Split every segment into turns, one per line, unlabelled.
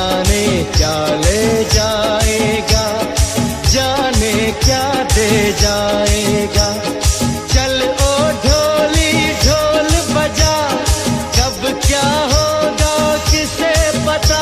जाने क्या ले जाएगा, जाने क्या दे जाएगा। चल ओ ढोली ढोल बजा, कब क्या होगा किसे पता।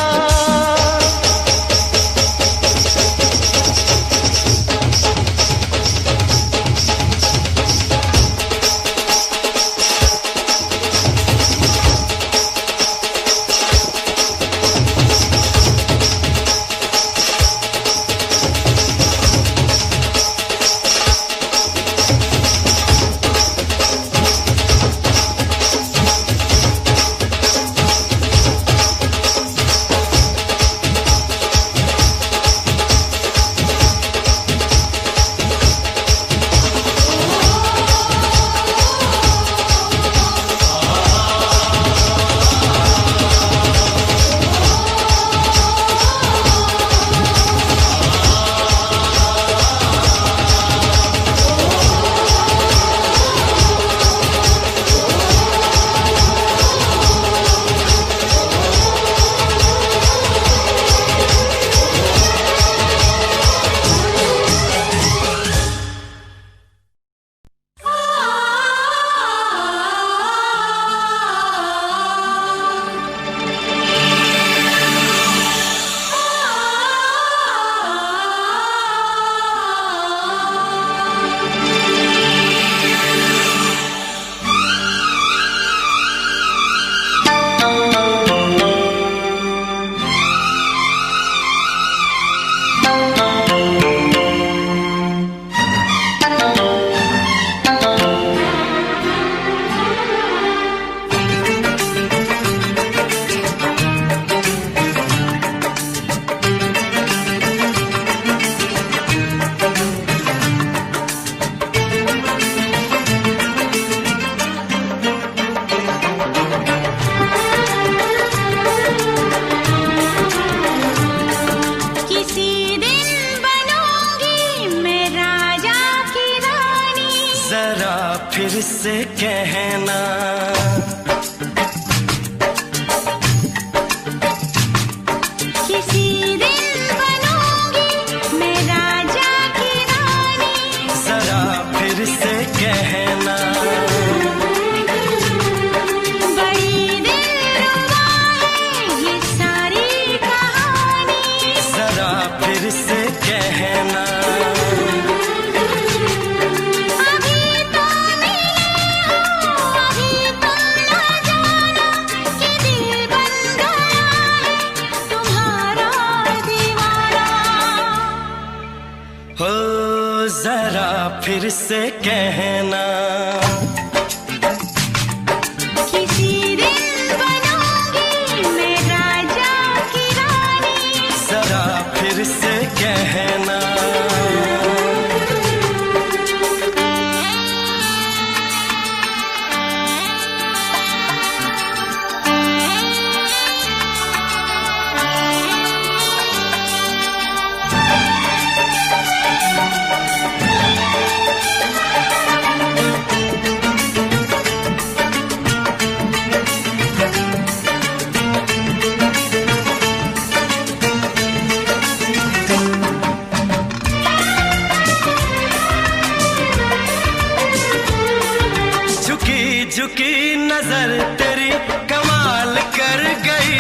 फिर से कहना,
किसी दिन बनूंगी मैं राजा की रानी।
जरा फिर से कहना,
बड़ी दिलरुबा है ये सारी कहानी।
जरा फिर से कहना, जरा फिर से कहना,
किसी दिन बनूंगी मैं राजा की रानी।
जरा फिर से कहना, झुकी नजर तेरी कमाल कर गई,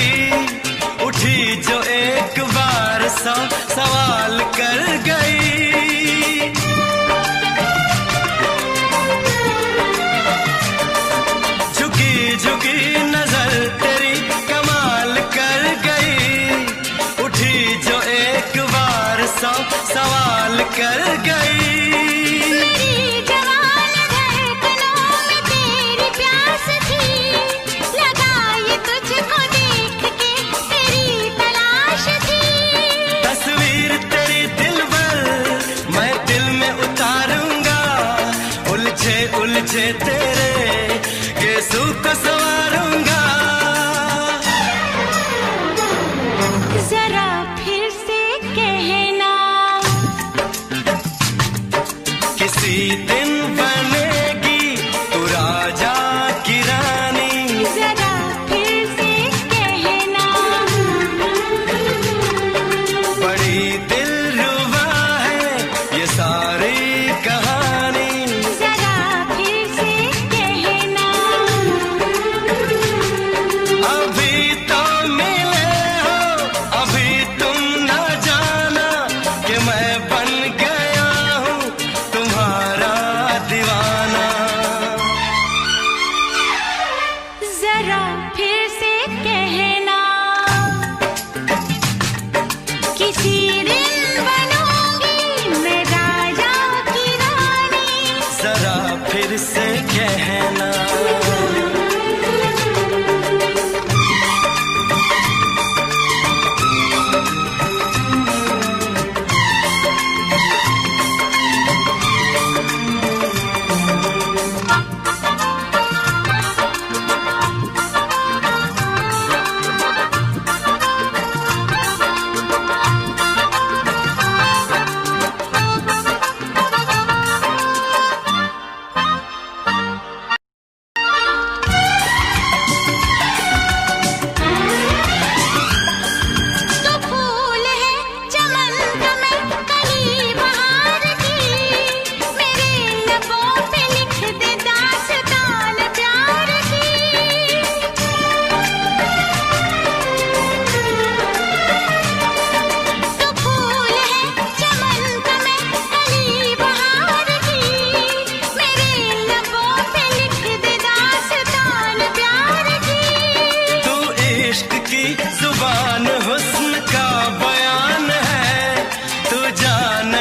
उठी जो एक बार सौ सवाल कर गई। झुकी झुकी नजर तेरी कमाल कर गई, उठी जो एक बार सौ सवाल कर गई। उलझे तेरे केसू को संवारूंगा,
जरा फिर से कहना,
किसी दिन बनेगी तू राजा की रानी।
जरा फिर से कहना,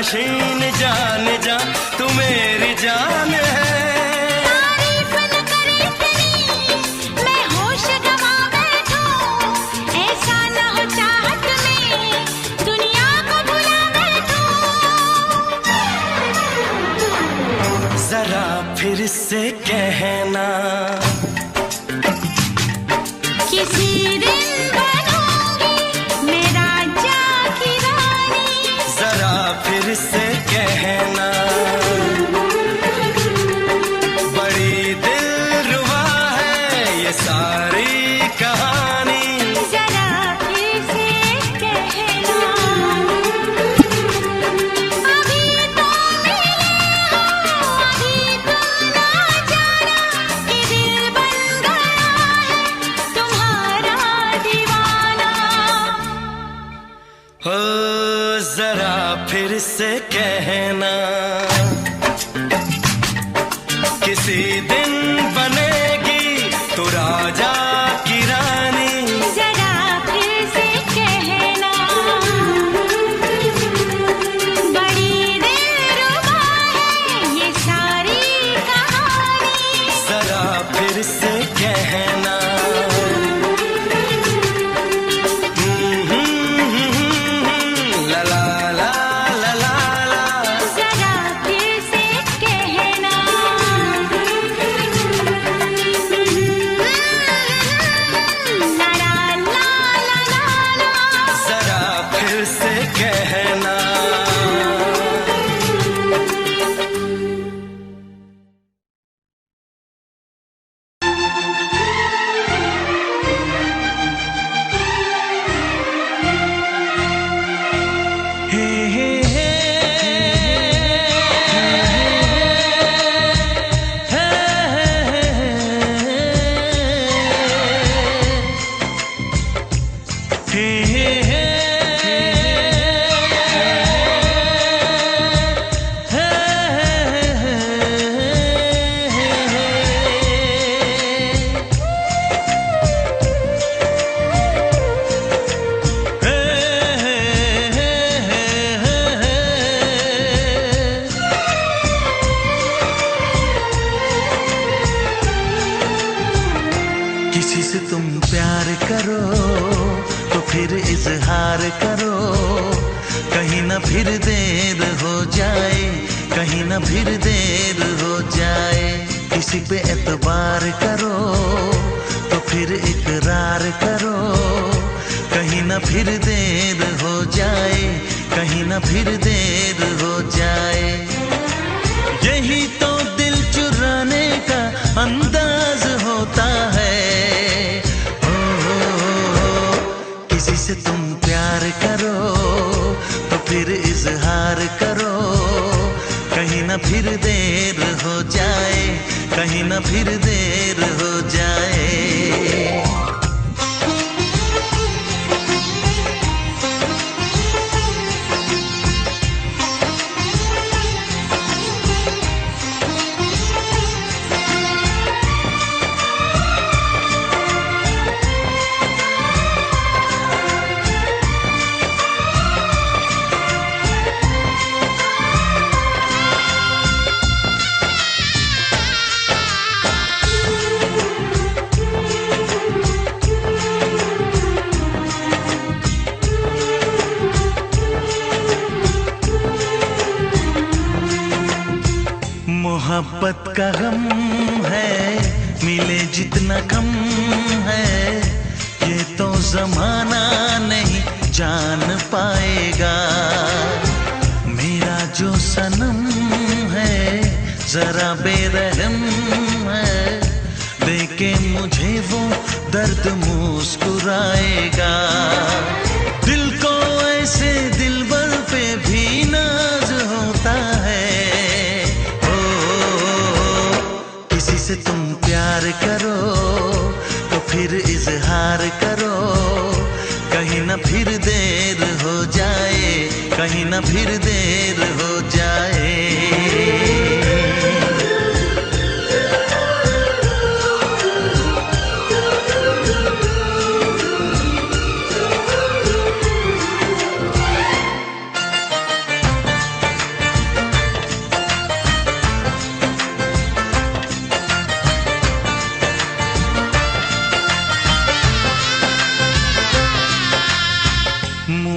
नशीन जान जा तू मेरी जान है।
तारीफ न करे इतनी मैं होश गवा बैठूं, ऐसा न हो चाहत में दुनिया को भुला बैठूं।
जरा फिर से कहना
किसी दिन बनूंगी मैं राजा की रानी।
जरा फिर से कहना बड़ी दिलरुबा है ये सारी कहानी।
जरा फिर से कहना अभी तो मिले हो, अभी तुम ना जाना कि दिल बन गया है तुम्हारा दीवाना।
हो जरा फिर से कहना किसी दिन बनेगी तू राजा की रानी।
जरा फिर से कहना बड़ी दिलरुबा है ये सारी कहानी।
जरा फिर से कहना ला ला ला ला ला ला।
जरा फिर से कहना ला ला ला ला ला।
जरा फिर से कहना हे हे हे किसी से तुम प्यार करो तो फिर इजहार करो, कहीं ना फिर देर हो जाए, कहीं ना फिर देर हो जाए। किसी पे एतबार करो तो फिर इकरार करो, कहीं ना फिर देर हो जाए, कहीं ना फिर देर हो जाए। यही तो दिल चुराने का अंदाज होता है। किसी से तुम प्यार करो तो फिर इजहार करो, कहीं ना फिर देर हो जाए, कहीं ना फिर देर हो जाए। मोहब्बत का गम है मिले जितना कम है, ये तो जमाना नहीं जान पाएगा। मेरा जो सनम है जरा बेरहम है, देके मुझे वो दर्द मुस्कुराएगा। दिल को ऐसे दिलबर पे भी नाज होता है। किसी से तुम प्यार करो तो फिर इजहार करो, कहीं ना फिर देर हो जाए, कहीं ना फिर देर हो जाए।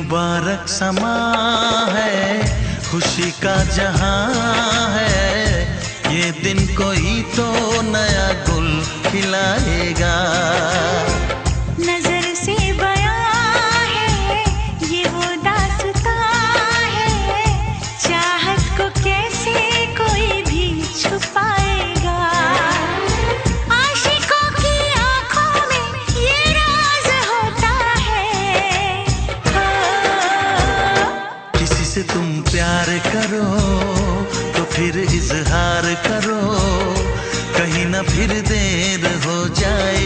मुबारक समा है, खुशी का जहां है, ये दिन कोई तो नया गुल खिलाएगा।
नजर से बयां है ये वो दास्तां है, चाहत को कैसे कोई भी छुपाएगा। आशिकों की आंखों में ये राज होता है।
किसी से तुम प्यार करो तो फिर इजहार करो, कहीं ना फिर देर हो जाए,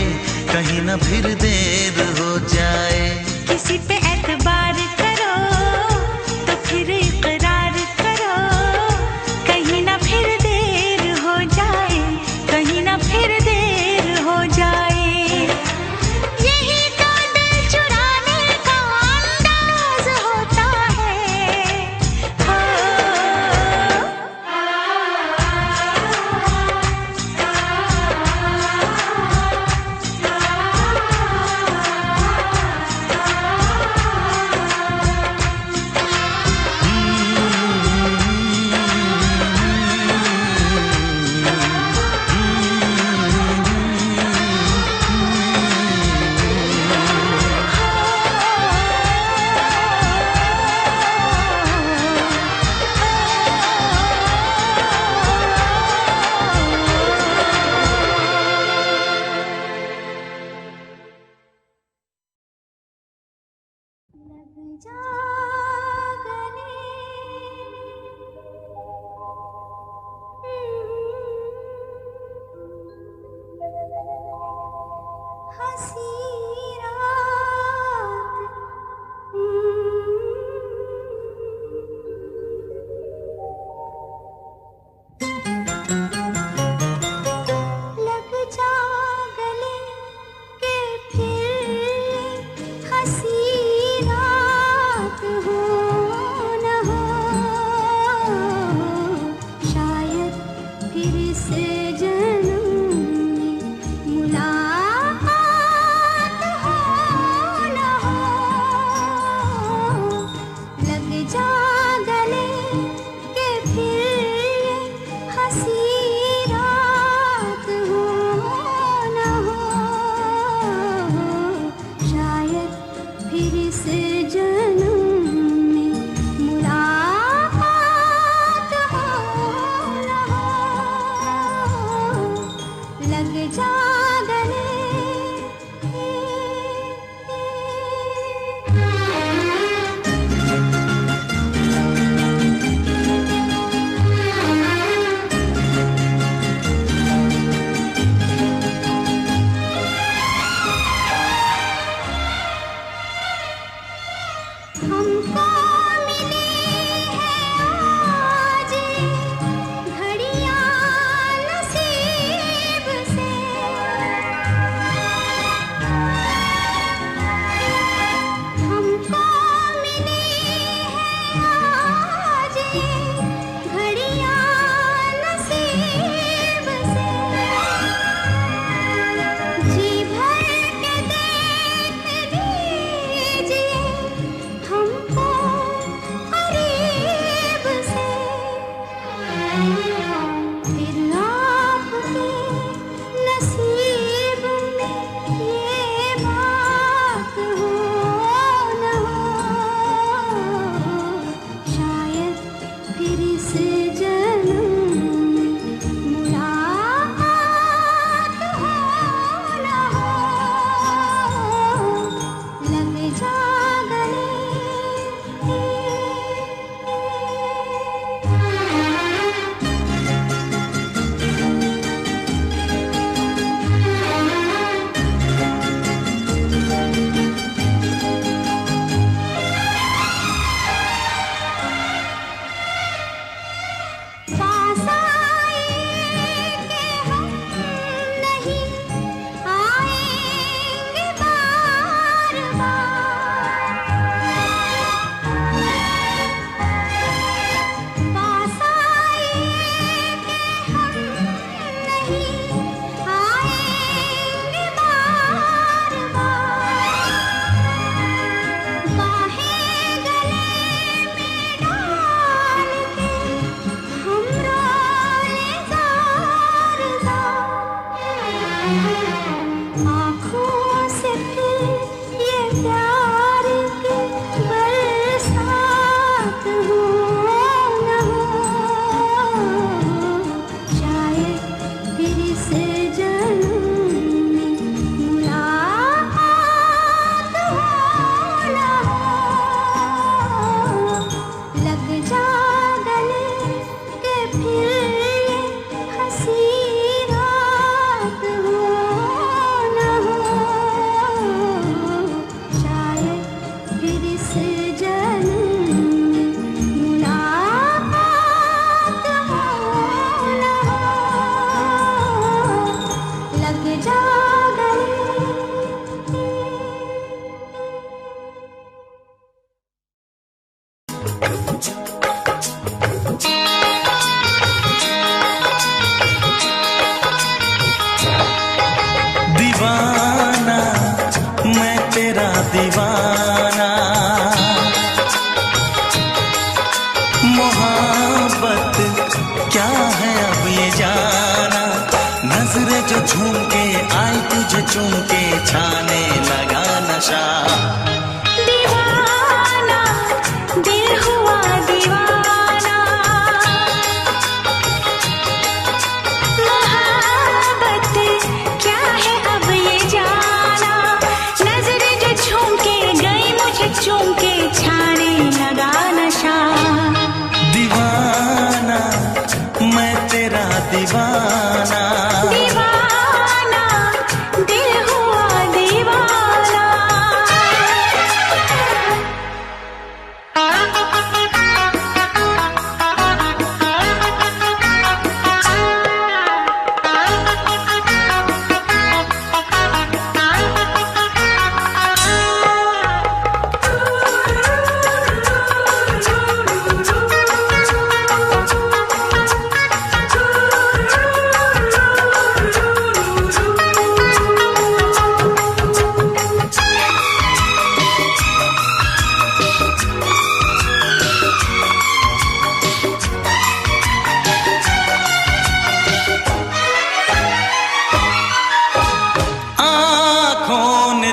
कहीं ना फिर देर हो जाए।
किसी पे एतबार करो तो फिर इकरार करो, कहीं ना फिर देर हो जाए, कहीं ना फिर देर हो जाए। यही तो दिल चुराने का अंदाज होता है। हो हमको
दीवाना मैं तेरा दीवाना, मोहब्बत क्या है अब ये जाना, नजरें जो झूम के आई तुझे चूम के छाने लगा नशा।
दीवाना दिल हुआ दीवाना, मोहब्बत क्या है अब ये जाना, नजरें जो झूम के गई मुझे चूम के छाने लगा नशा।
दीवाना मैं तेरा दीवाना,
दीवाना दिल हुआ दीवाना।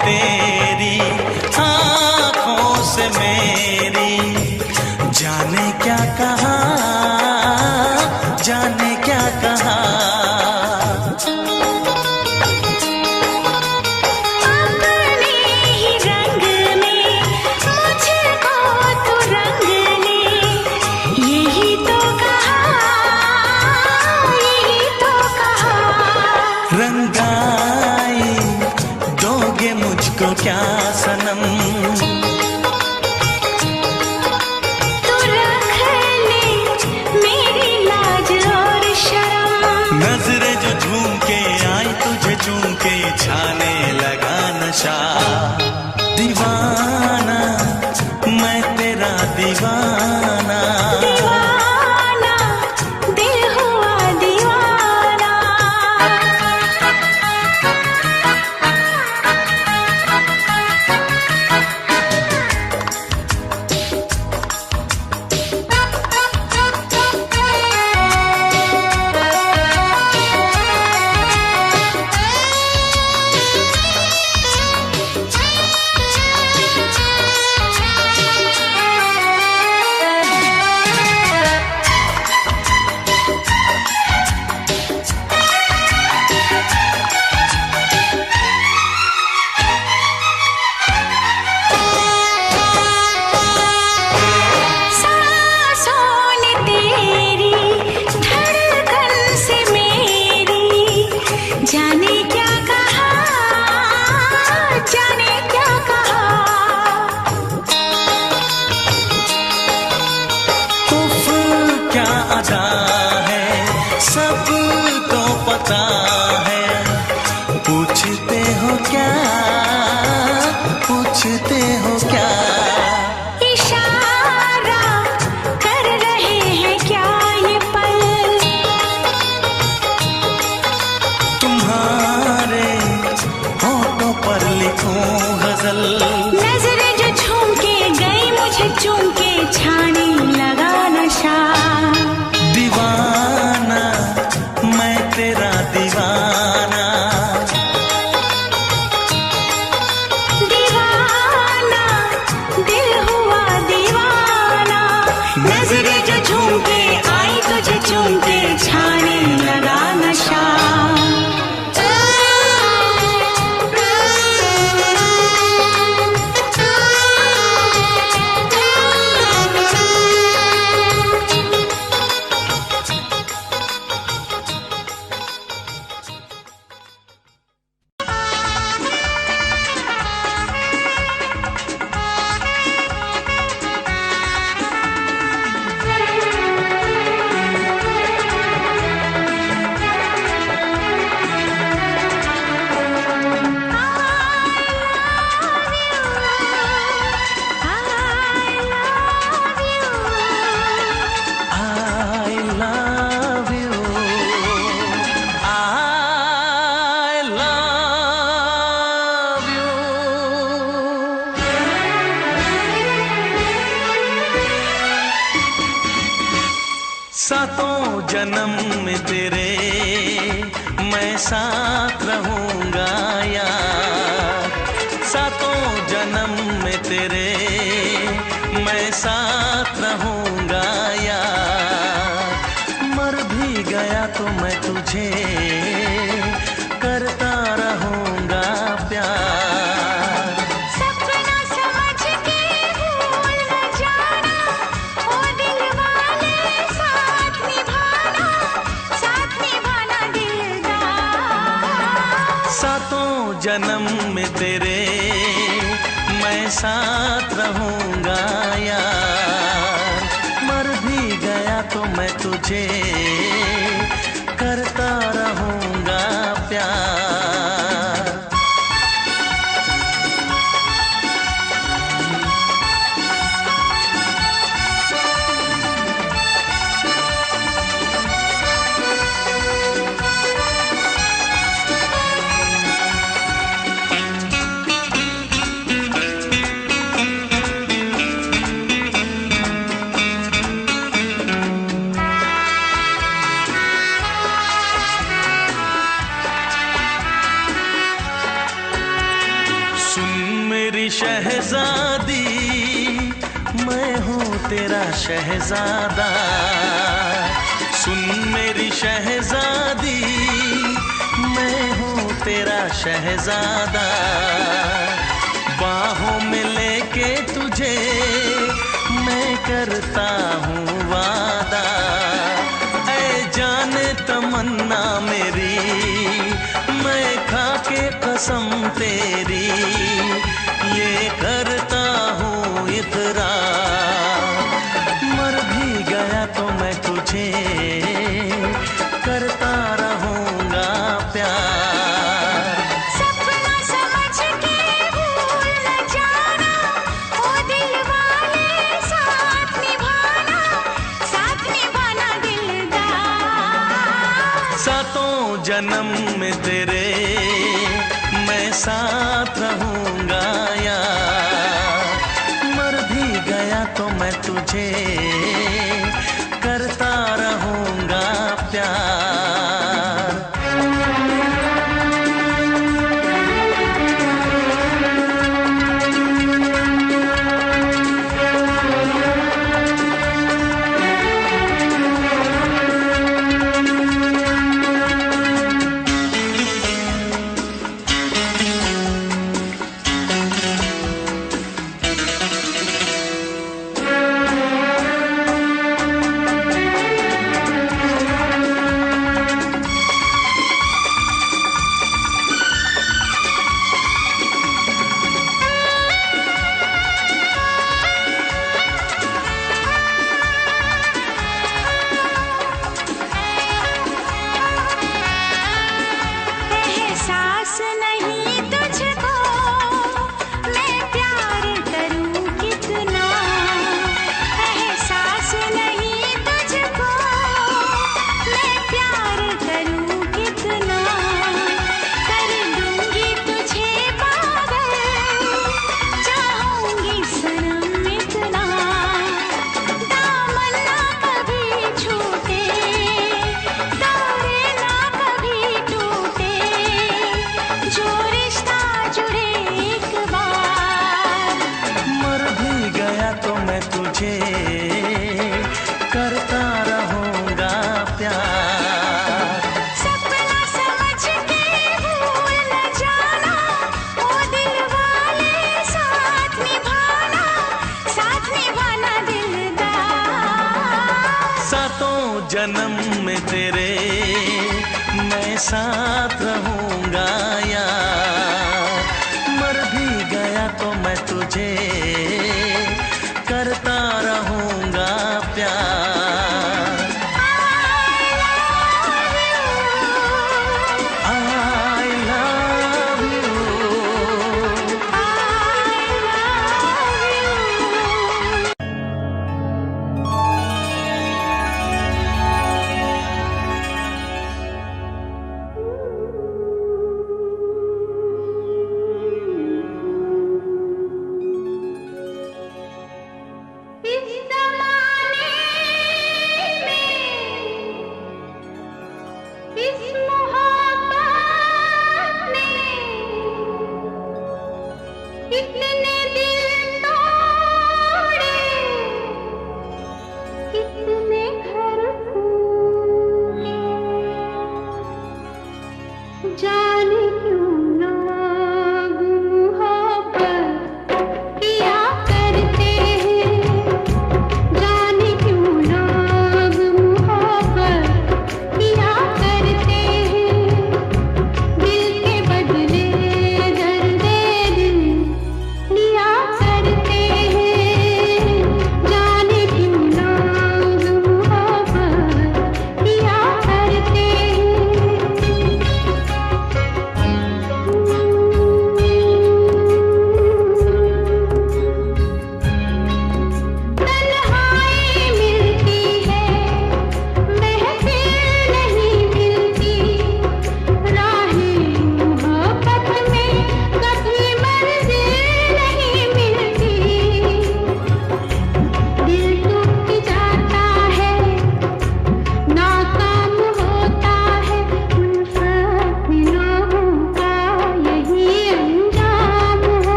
तेरी आँखों से मेरी जाने क्या कहा, जाने क्या कहा।
अपने ही रंग में मुझको तो रंग ले, यही तो कहा, यही तो कहा।
रंगाई दोगे मुझको क्या सनम,
तू रख ले मेरी लाज और शर्म,
नजरें जो झूम के आई तुझे चूम के छाने लगा नशा। दीवाना मैं तेरा दीवाना,
दीवाना दिल हुआ दीवाना।
सातों जन्म में तेरे मैं साथ रहूंगा यार, सातों जन्म में तेरे मैं साथ रहूंगा यार। मर भी गया तो मैं तुझे करता रहूंगा प्यार।
सपना समझ के भूल न जाना, ओ दिल वाले साथ निभाना दिलदार।
सातों जन्म में तेरे मैं साथ रहूंगा यार, मर भी गया तो मैं तुझे करता रहूंगा प्यार। शहजादी मैं हूँ तेरा शहजादा, सुन मेरी शहजादी मैं हूँ तेरा शहजादा। बाहों में लेके तुझे मैं करता हूँ वादा, ऐ जाने तमन्ना मेरी मैं खा के कसम तेरी ये करता हूँ इकरार। मर भी गया तो मैं तुझे करता रहूंगा प्यार।
सपना समझ के भूल न जाना, ओ दिल वाले साथ निभाना दिलदार।
सातों जन्म में तेरे मैं साथ रहूंगा यार, मर भी गया तो मैं तुझे करता रहूंगा प्यार। जन्म में तेरे मैं साथ रहूंगा यार, मर भी गया तो मैं तुझे करता रहूंगा प्यार। I love you।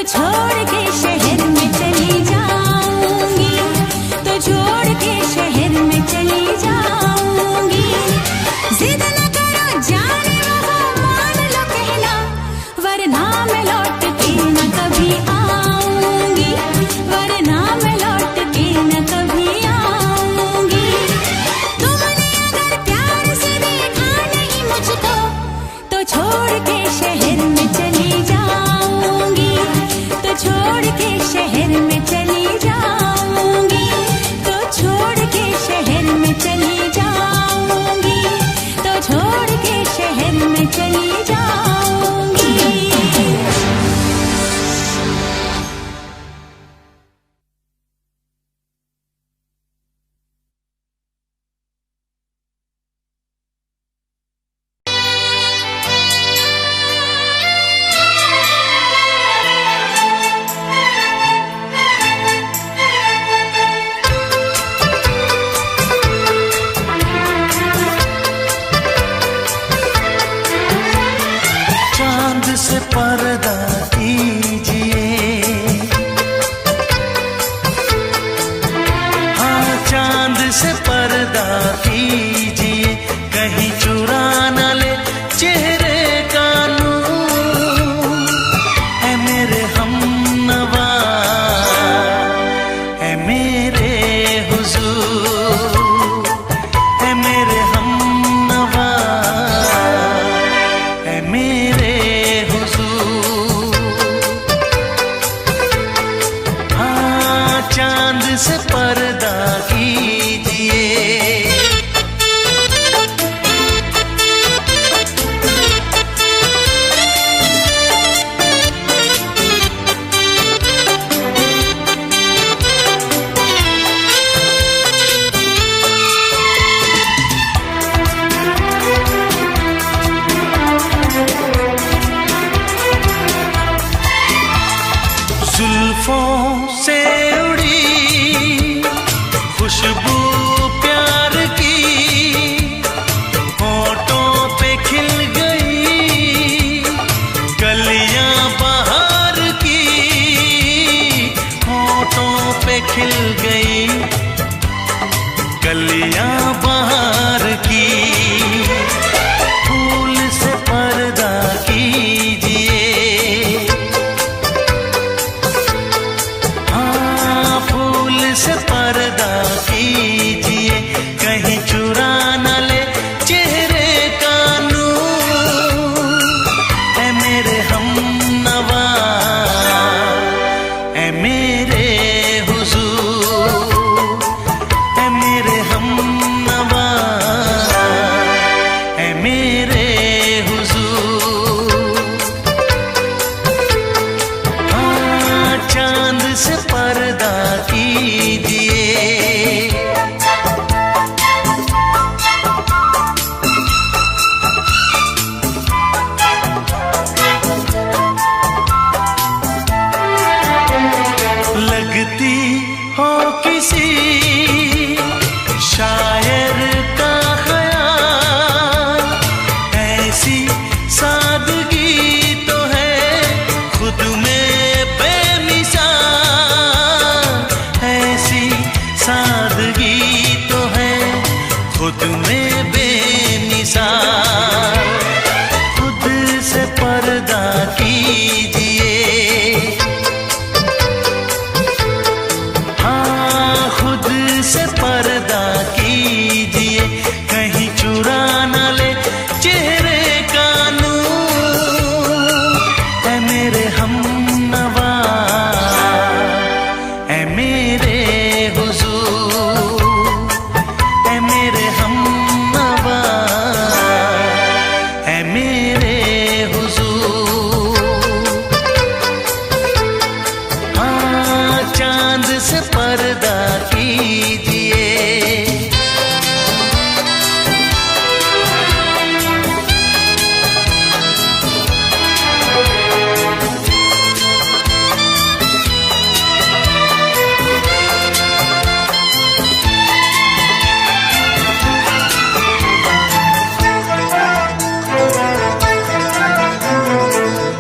छोड़ के शहर में चली जाऊंगी, तो छोड़ के शहर में चली जाऊंगी। जिद न करो जाने वहाँ मान लो कहना, वरना मैं लौट के न कभी आऊंगी, वरना मैं लौट के न कभी आऊंगी। तुमने अगर प्यार से देखा नहीं मुझको, तो छोड़ के शहर में चली जाऊंगी, तो छोड़ के शहर में चली जाऊंगी, तो छोड़ के शहर में चली जाऊंगी, तो छोड़ के शहर में चली जाऊंगी।
चांद से पर्दा कीजिए, हाँ चांद से पर्दा कीजिए, कहीं चुरा न ले चेहरे का नूर। है मेरे हमनवा, है मेरे हुजूर, है मेरे हमनवा, है मेरे हुजूर। हाँ चांद से पर्दा कीजिए। जुल्फों से उड़ी खुशबू प्यार की, होठों पे खिल गई कलियां बहार की, होठों पे खिल गई कलियां बहार की। फूल से पर्दा कीजिए, हाँ फूल से पर्दा कीजिए, कहीं चुरा न ले चेहरे का नूर। है मेरे हमनवा, है मेरे हुजूर, है मेरे हमनवा, है मेरे हुजूर। हाँ चांद से पर्दा कीजिए। लगती हो किसी शायर का ख्याल, ऐसी सादगी तो है खुद में बेमिसाल, ऐसी सादगी तो है खुद में बेमिसाल। खुद से पर्दा कीजिए, हाँ खुद से पर्दा कीजिए, कहीं चुरा न ले चेहरे का नूर। है मेरे हमनवा, है मेरे हुजूर, है मेरे हमनवा, है मेरे हुजूर। हाँ चांद से पर्दा कीजिए।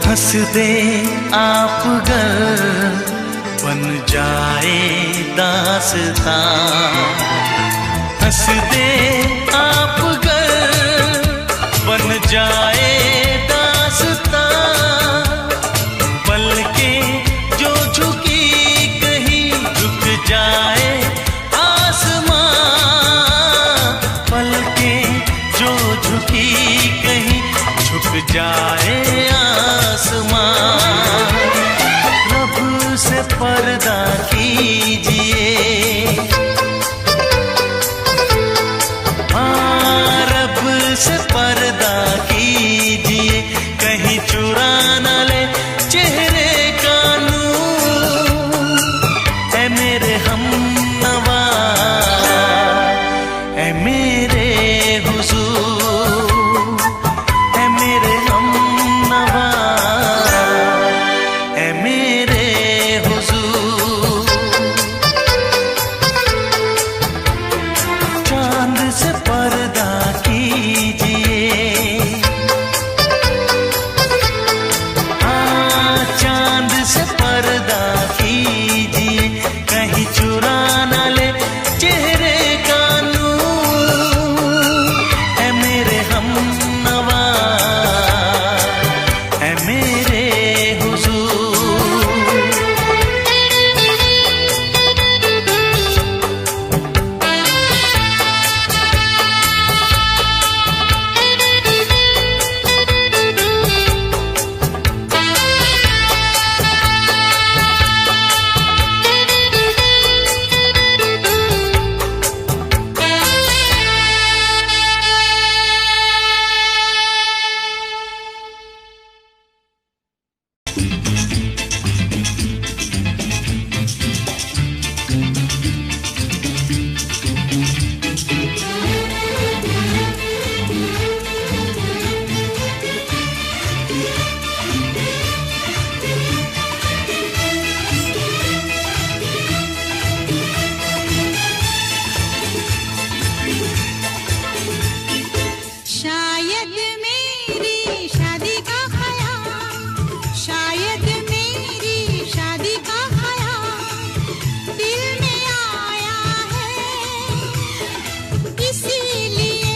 हंस दे आप अगर बन जाए दास्तां, हंस दे आप अगर बन जाए दास्तां, पलकें जो झुकी कहीं झुक जाए आसमां, पलकें जो झुकी कहीं झुक जाए आसमां। रब से पर्दा कीजिए, हाँ रब से पर्दा कीजिए, कहीं चुरा न ले चेहरे का नूर। ऐ मेरे हमनवा, ऐ मेरे हुजूर, ऐ मेरे हमनवा, ऐ मेरे हुजूर। चांद से पर्दा कीजिए, हाँ चांद से पर्दा कीजिए, कहीं चुरा न ले चेहरे का नूर। ऐ मेरे हमनवा, ऐ मेरे हुजूर।
शायद मेरी शादी का ख्याल, शायद मेरी शादी का ख्याल दिल में आया है, इसीलिए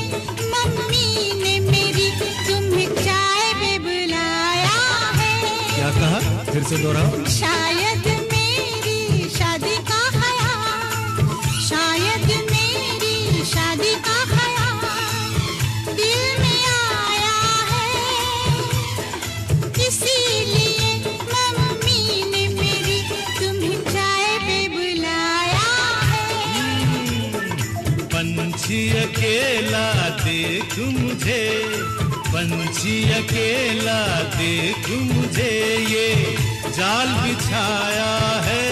मम्मी ने मेरी तुम्हें चाय पे बुलाया है।
क्या कहा, फिर से दोहराओ।
शायद मेरी शादी का ख्याल, शायद मेरी शादी का ख्याल दिल में आया है, इसीलिए मम्मी ने मेरी तुम्हें चाय पे बुलाया है।
पंछी अकेला देख मुझे, पंछी अकेला देख मुझे, ये जाल बिछाया है,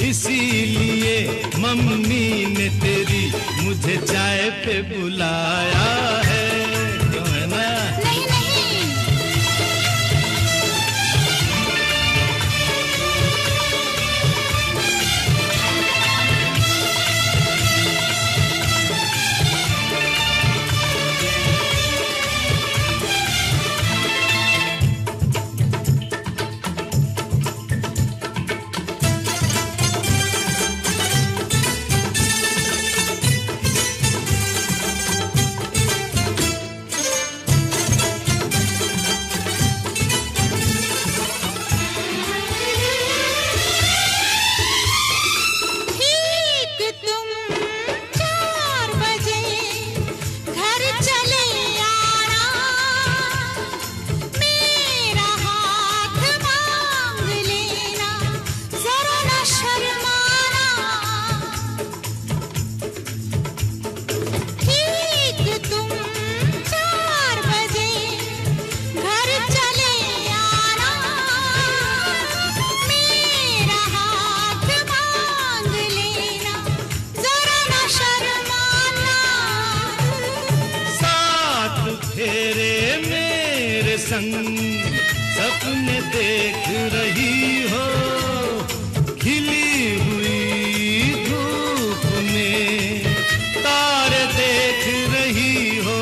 इसीलिए मम्मी ने तेरी मुझे चाय पे बुलाया है। क्यों है ना?
नहीं नहीं, ठीक तुम 4 बजे घर चले आना, मेरा हाथ मांग लेना, जरा न शर्माना। ठीक तुम 4 बजे घर चले आना, मेरा हाथ मांग लेना, जरा न शर्माना।
साथ फेरे मेरे संग सपने देख रही हो, खिली हुई धूप में तारे देख रही हो।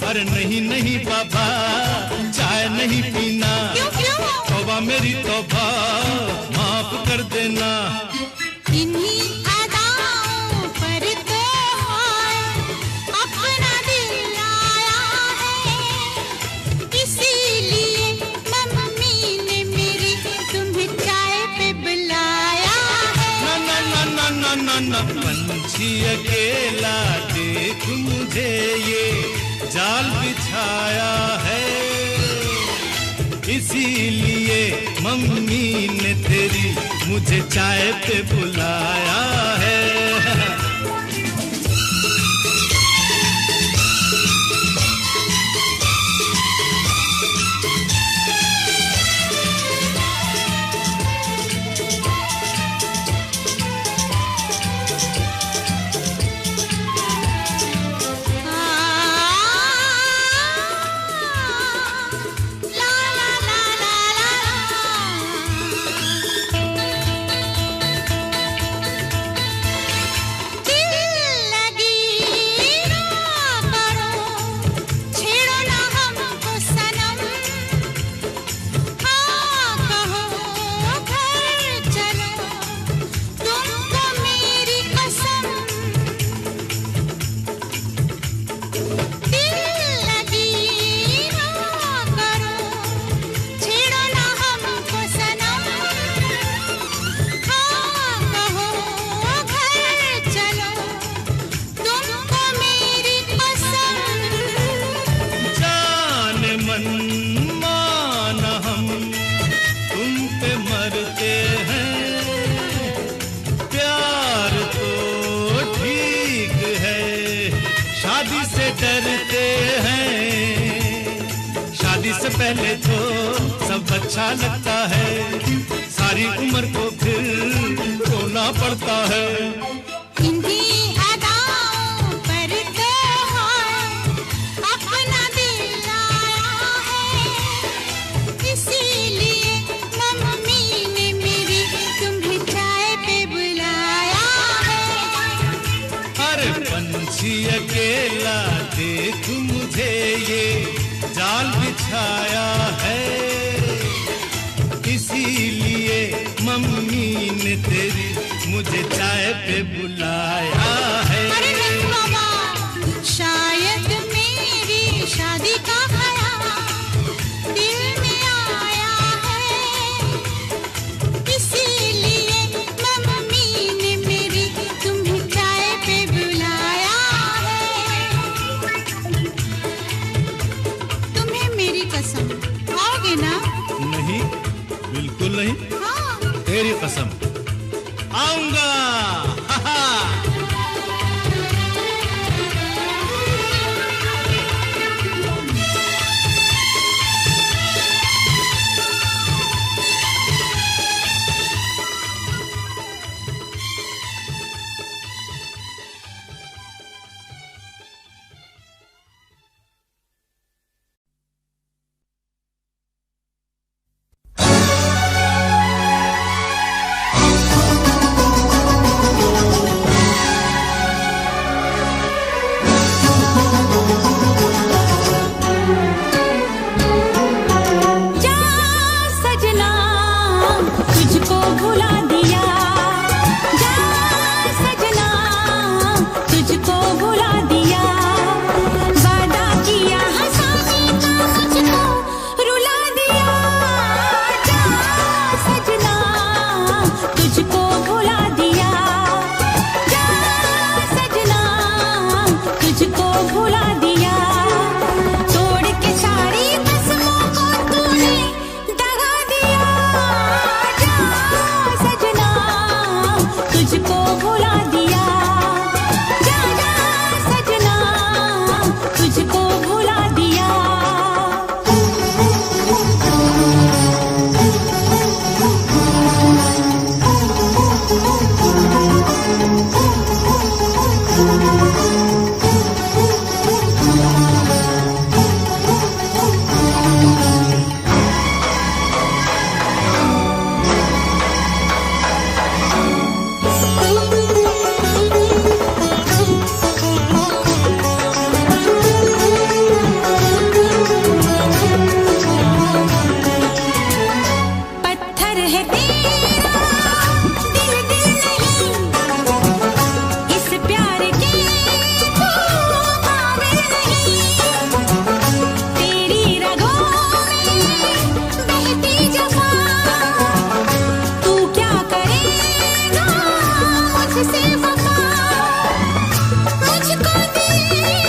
अरे नहीं नहीं पापा, चाय नहीं पीना,
क्यों क्यों?
तौबा तौबा मेरी तौबा, माफ कर देना।
इन्हीं अदाओं पर तो अपना दिल लाया है, इसीलिए मम्मी ने मेरी तुम्हें चाय पे बुलाया है।
ना ना ना ना ना ना ना, पंछी अकेला देख मुझे ये जाल बिछाया है, इसीलिए मम्मी ने तेरी मुझे चाय पे बुलाया है। पहले तो सब अच्छा लगता है, सारी उम्र को फिर रोना पड़ता है।
इन्हीं अदाओं पर तो अपना दिल लाया है, इसीलिए मम्मी ने मेरी तुम्हें चाय पे बुलाया है।
अरे पंछी अकेला देख मुझे ये जाल बिछाया है, इसीलिए मम्मी ने तेरी मुझे चाय पे बुलाया है।
अरे नहीं बाबा, शायद मेरी शादी का ख्याल दिल में आया है, इसीलिए मम्मी ने मेरी तुम्हें चाय पे बुलाया है। तुम्हें मेरी कसम, आओगे ना?
नहीं, बिल्कुल नहीं।
हाँ।
तेरी कसम, आऊंगा। हा हा।
है तेरा दिल दिल नहीं, इस प्यार के तू काबिल नहीं। तेरी रगों में बहती जफा, तू क्या करेगा मुझसे वफा। मुझको दी है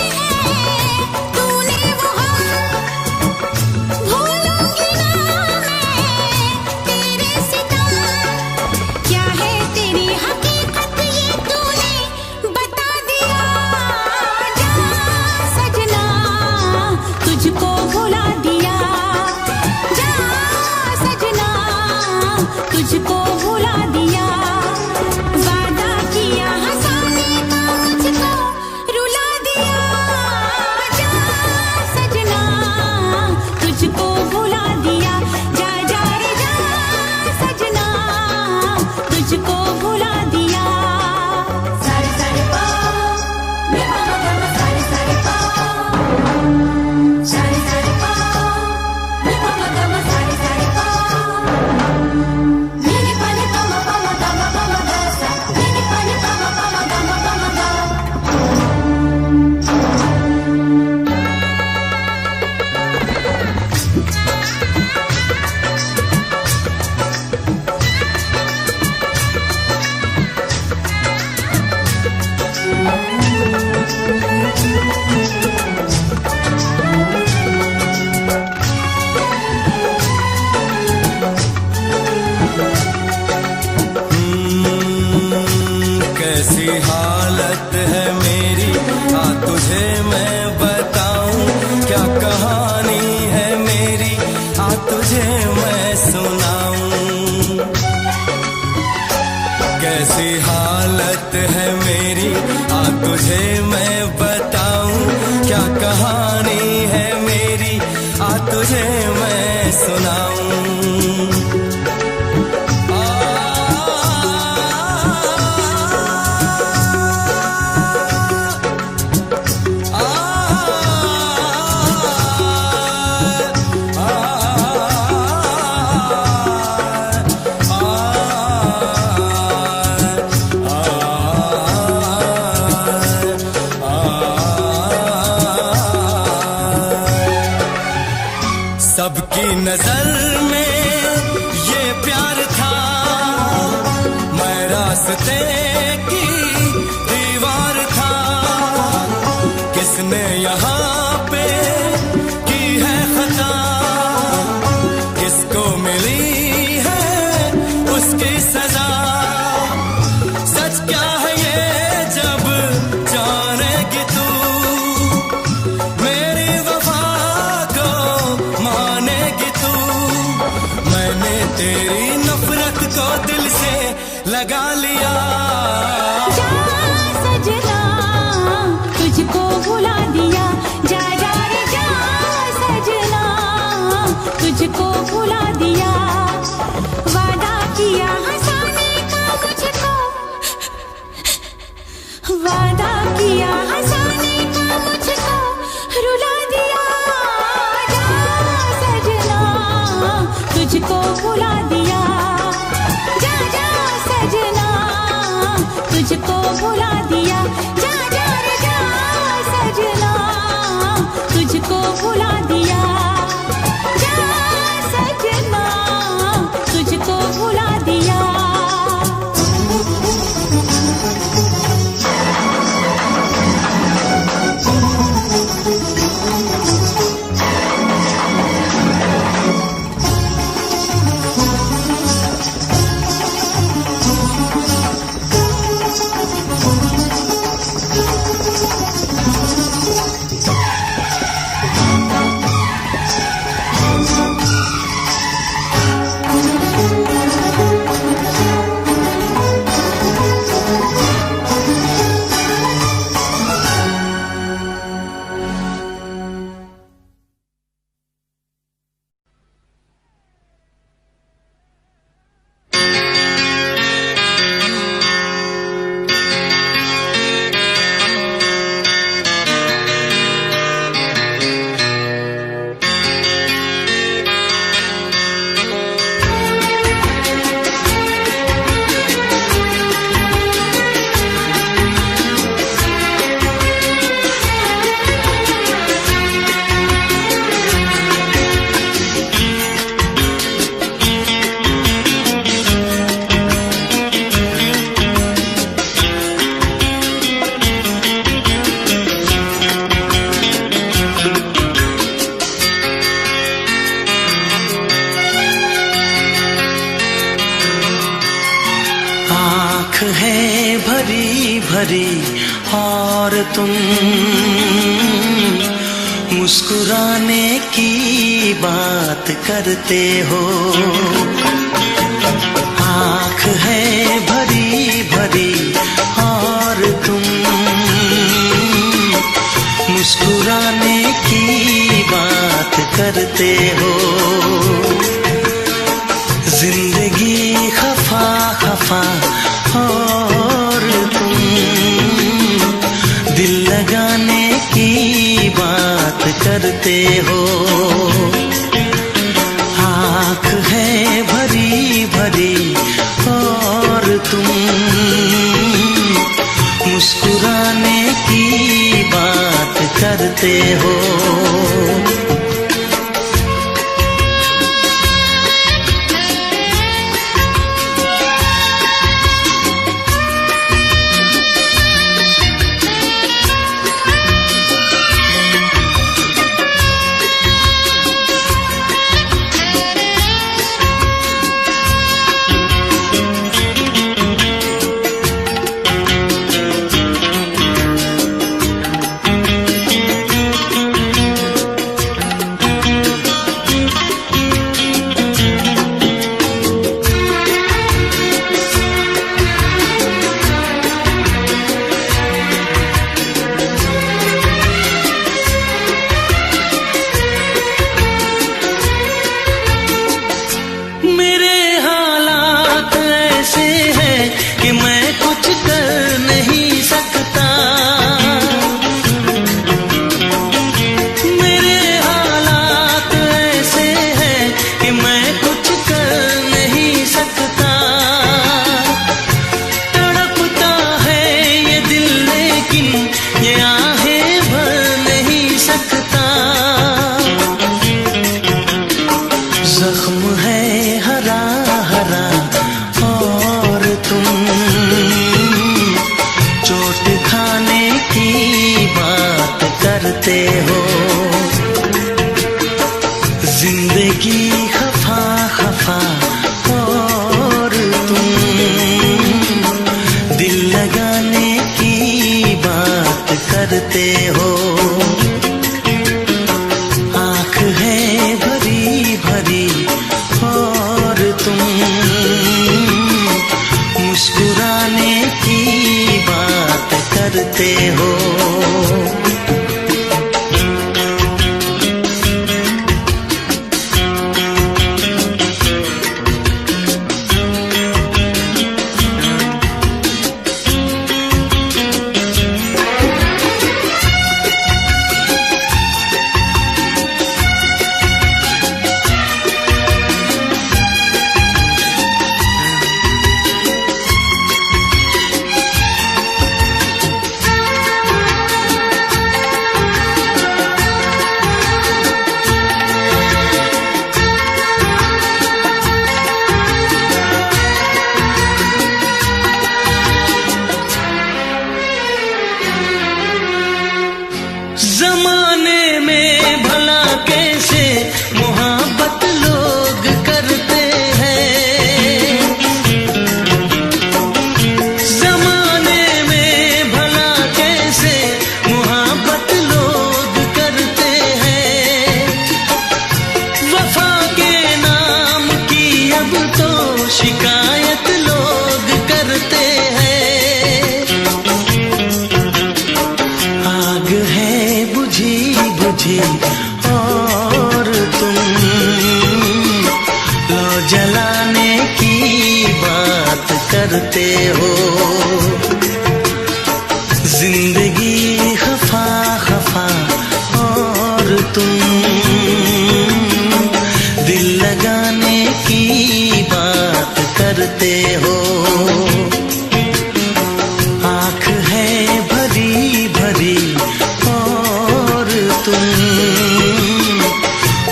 तूने वो हम, भूलूंगी ना मैं तेरे सितम। क्या है तेरी हकीकत ये तूने बता दिया। जा सजना तुझको भुला दिया, जा सजना तुझको भुला दिया। वादा किया हंसाने का मुझको रुला दिया। जा सजना तुझको भुला दिया, जा जा रे जा सजना तुझको भुला दिया। सारे सारे पा मे पा मा गा मा, सारे सारे पा, सारे सारे पा मे पा मा गा मा, सारे सारे पा। मेरे पानी पा मा गा मा गा सा, मेरे पानी पा मा गा मा गा।
कैसी हालत है मेरी, आ तुझे मैं बताऊं। क्या कहानी है मेरी, आ तुझे मैं सुनाऊं। कैसी हालत है मेरी, आ तुझे मैं बताऊं। क्या कहानी है मेरी, आ तुझे मैं सुनाऊं। सबकी नजर में ये प्यार था, मैं रास्ते की दीवार था। किसने यहाँ पे की है खता, किसको मिली है उसकी सजा। सच क्या है ये जब जानेगी तू, मेरी वफा को मानेगी तू। मैंने तेरी नफरत को दिल से लगा लिया।
जा सजना तुझको भुला दिया, जा जा रे जा सजना तुझको भुला दिया। वादा किया हंसाने का मुझको, वादा किया हंसाने का मुझको रुला दिया। जा सजना तुझको भुला दिया, जा जा सजना तुझको
आँख है भरी भरी और तुम मुस्कुराने की बात करते हो। आँख है भरी भरी और तुम मुस्कुराने की बात करते हो। जिंदगी खफा खफा और तुम दिल लगाने की बात करते हो। आँख है भरी भरी और तुम मुस्कुराने की बात करते हो। जख्म है हरा हरा और तुम चोट खाने की बात करते हो। जिंदगी खफा खफा और तुम दिल लगाने की बात करते हो। आँख है भरी भरी और तुम मुस्कुराने की बात करते हो। जमाने में भला कैसे मोहब्बत लोग करते हैं। जमाने में भला कैसे मोहब्बत लोग करते हैं। वफा के नाम की अब तो शिकायत लोग करते हैं। आग है बुझी बुझी और तुम लो जलाने की बात करते हो। जिंदगी खफा खफा और तुम दिल लगाने की बात करते हो। आँख है भरी भरी और तुम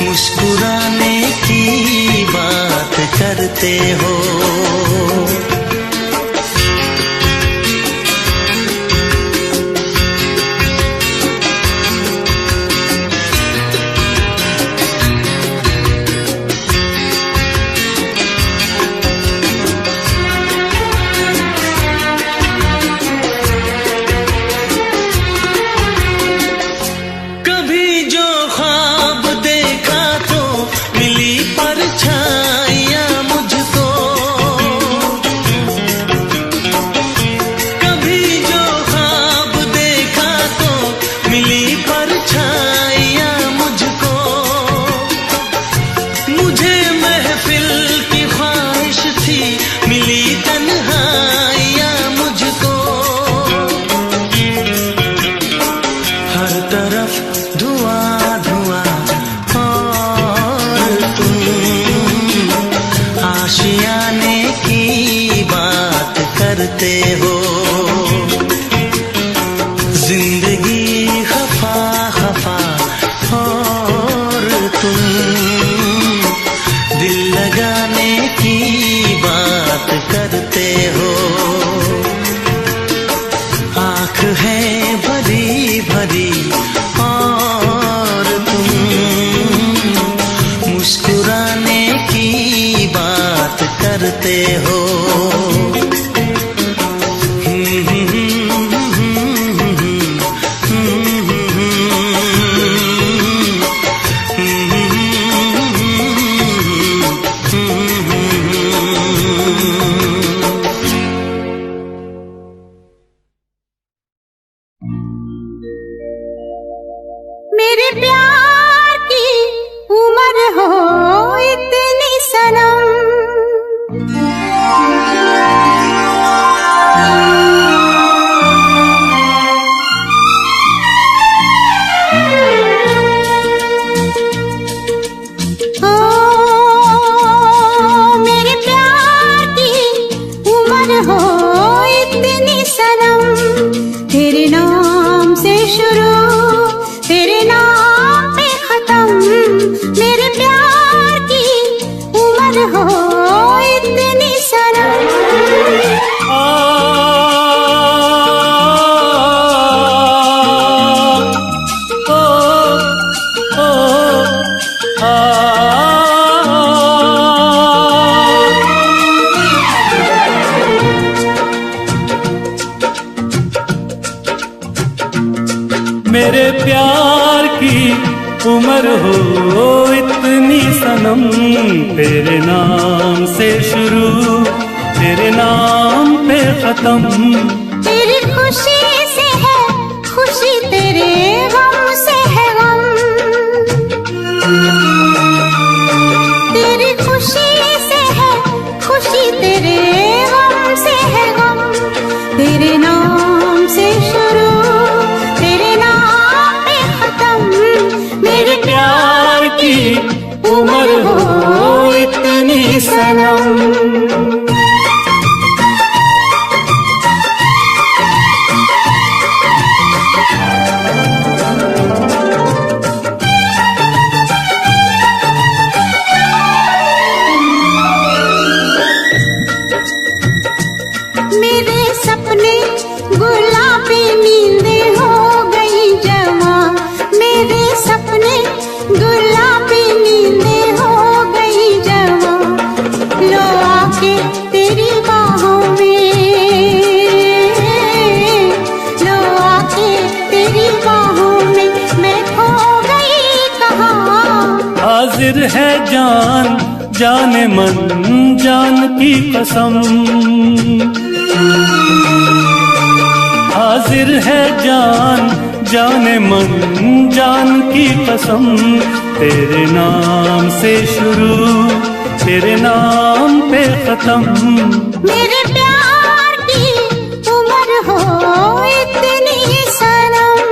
मुस्कुराने की बात करते हो। करते हो। जिंदगी खफा खफा और तुम दिल लगाने की बात करते हो। आँख है भरी भरी और तुम मुस्कुराने की बात करते हो।
मेरे प्यार की उम्र हो इतनी सनम, ओ मेरे प्यार की उम्र हो इतनी सनम। तेरे नाम से शुरू तेरे नाम पे खत्म, मेरे प्यार की उम्र हो इतनी सनम।
मेरे प्यार की उम्र हो इतनी सनम। तेरे नाम से शुरू तेरे नाम पे खत्म।
तेरी खुशी से है खुशी, तेरे गम से है गम। तेरी खुशी से है खुशी, तेरे गम से है गम। तेरे नाम से शुरू तेरे नाम पे खत्म, मेरे
प्यार की उम्र हो इतनी सनम।
मेरे सपने गुलाबी नींदें हो गई जवां। मेरे सपने गुलाबी नींदें हो गई जवां। लो आके तेरी बाहों में, लो आके तेरी बाहों में मैं खो गई कहाँ।
हाजिर है जान जाने मन जान की कसम। हाजिर है जान जाने मन जान की कसम। तेरे नाम से शुरू तेरे नाम पे खत्म।
मेरे प्यार की उम्र हो इतनी सनम।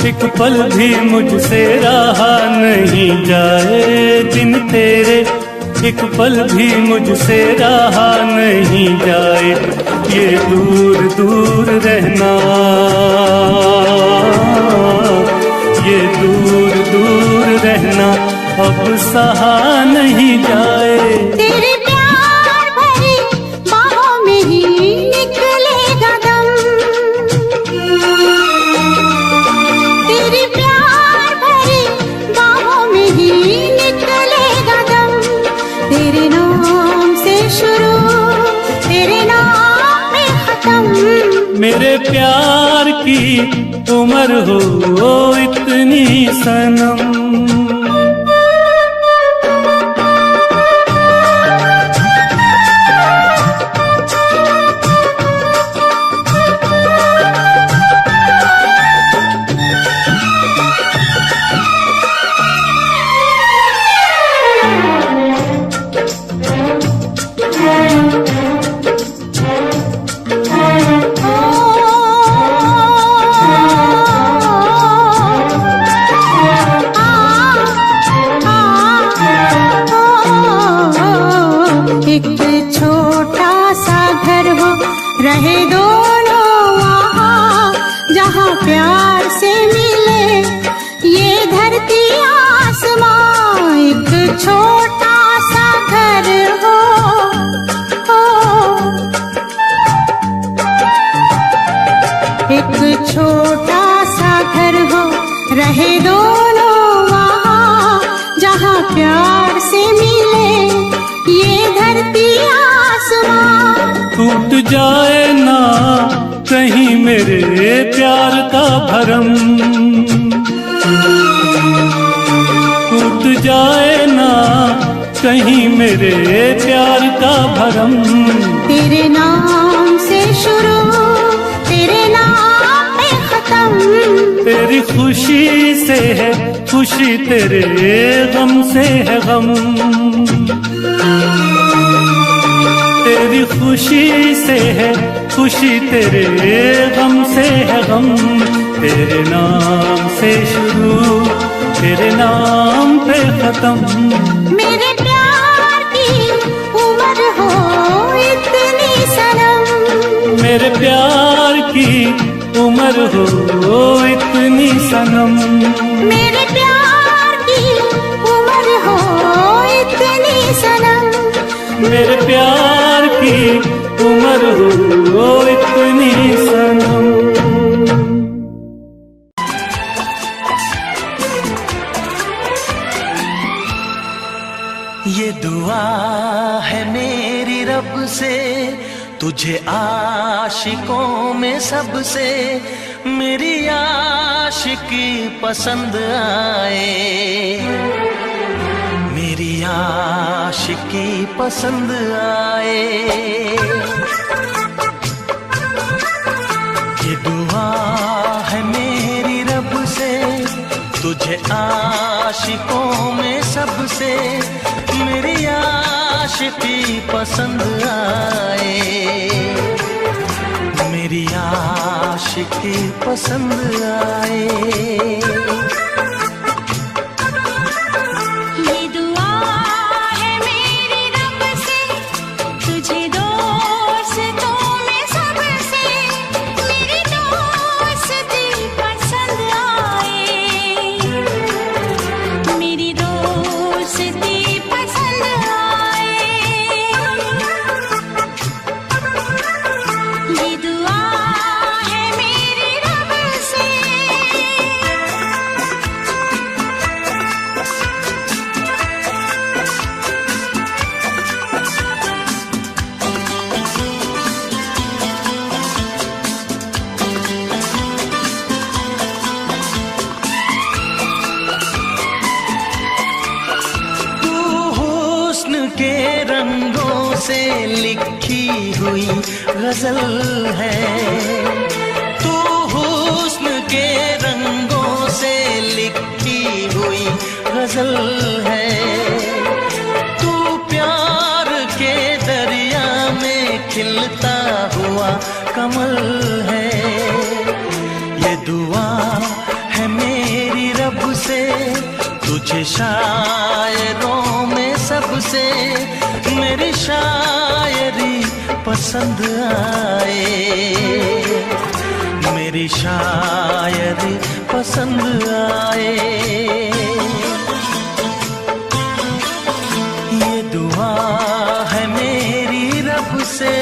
एक पल भी मुझसे रहा नहीं जाए। दिन तेरे एक पल भी मुझसे रहा नहीं जाए। ये दूर दूर रहना, ये दूर दूर रहना अब सहा नहीं जाए।
तेरे प्यार भरी बाहों में ही निकलेगा दम। तेरे प्यार भरी बाहों में ही निकलेगा दम। तेरे नाम से शुरू तेरे नाम पे खत्म।
मेरे प्यार की उम्र हो इतनी सनम।
रहे दोनों वहाँ जहाँ प्यार से मिले। ये धरती आसमां एक छोटा सा घर हो, एक छोटा सा घर हो, रहे दोनों वहाँ जहाँ प्यार से मिले। ये धरती आसमां
टूट जाए ना कहीं मेरे प्यार का भरम, टूट जाए ना कहीं मेरे प्यार का भरम।
तेरे नाम से शुरू, तेरे नाम पे खत्म।
तेरी खुशी से है खुशी, तेरे गम से है गम। तेरी खुशी से है खुशी, तेरे गम से है गम। तेरे नाम से शुरू, तेरे नाम पे खत्म।
मेरे प्यार की उम्र हो इतनी सनम,
मेरे प्यार की उम्र हो इतनी सनम।
मेरे प्यार की उम्र हो इतनी सनम।
मेरे प्यार की उम्र हो इतनी सनम।
ये दुआ है मेरी रब से, तुझे आशिकों में सबसे मेरी आशिकी पसंद आए, मेरी आशिकी पसंद आए। ये दुआ है मेरी रब से, तुझे आशिकों में सबसे मेरी आशिकी पसंद आए, मेरी आशिकी पसंद आए।
ये दुआ है मेरी रब से, तुझे दोस्तों में सबसे मेरी दोस्ती पसंद आए, मेरी दोस्ती पसंद आए। ये दुआ है मेरी रब से।
के रंगों से लिखी हुई गजल है, तू हुस्न के रंगों से लिखी हुई गजल है। तू प्यार के दरिया में खिलता हुआ कमल है। ये दुआ है मेरी रब से, तुझे शायरों में सबसे मेरी शायरी पसंद आए, मेरी शायरी पसंद आए। ये दुआ है मेरी रब से।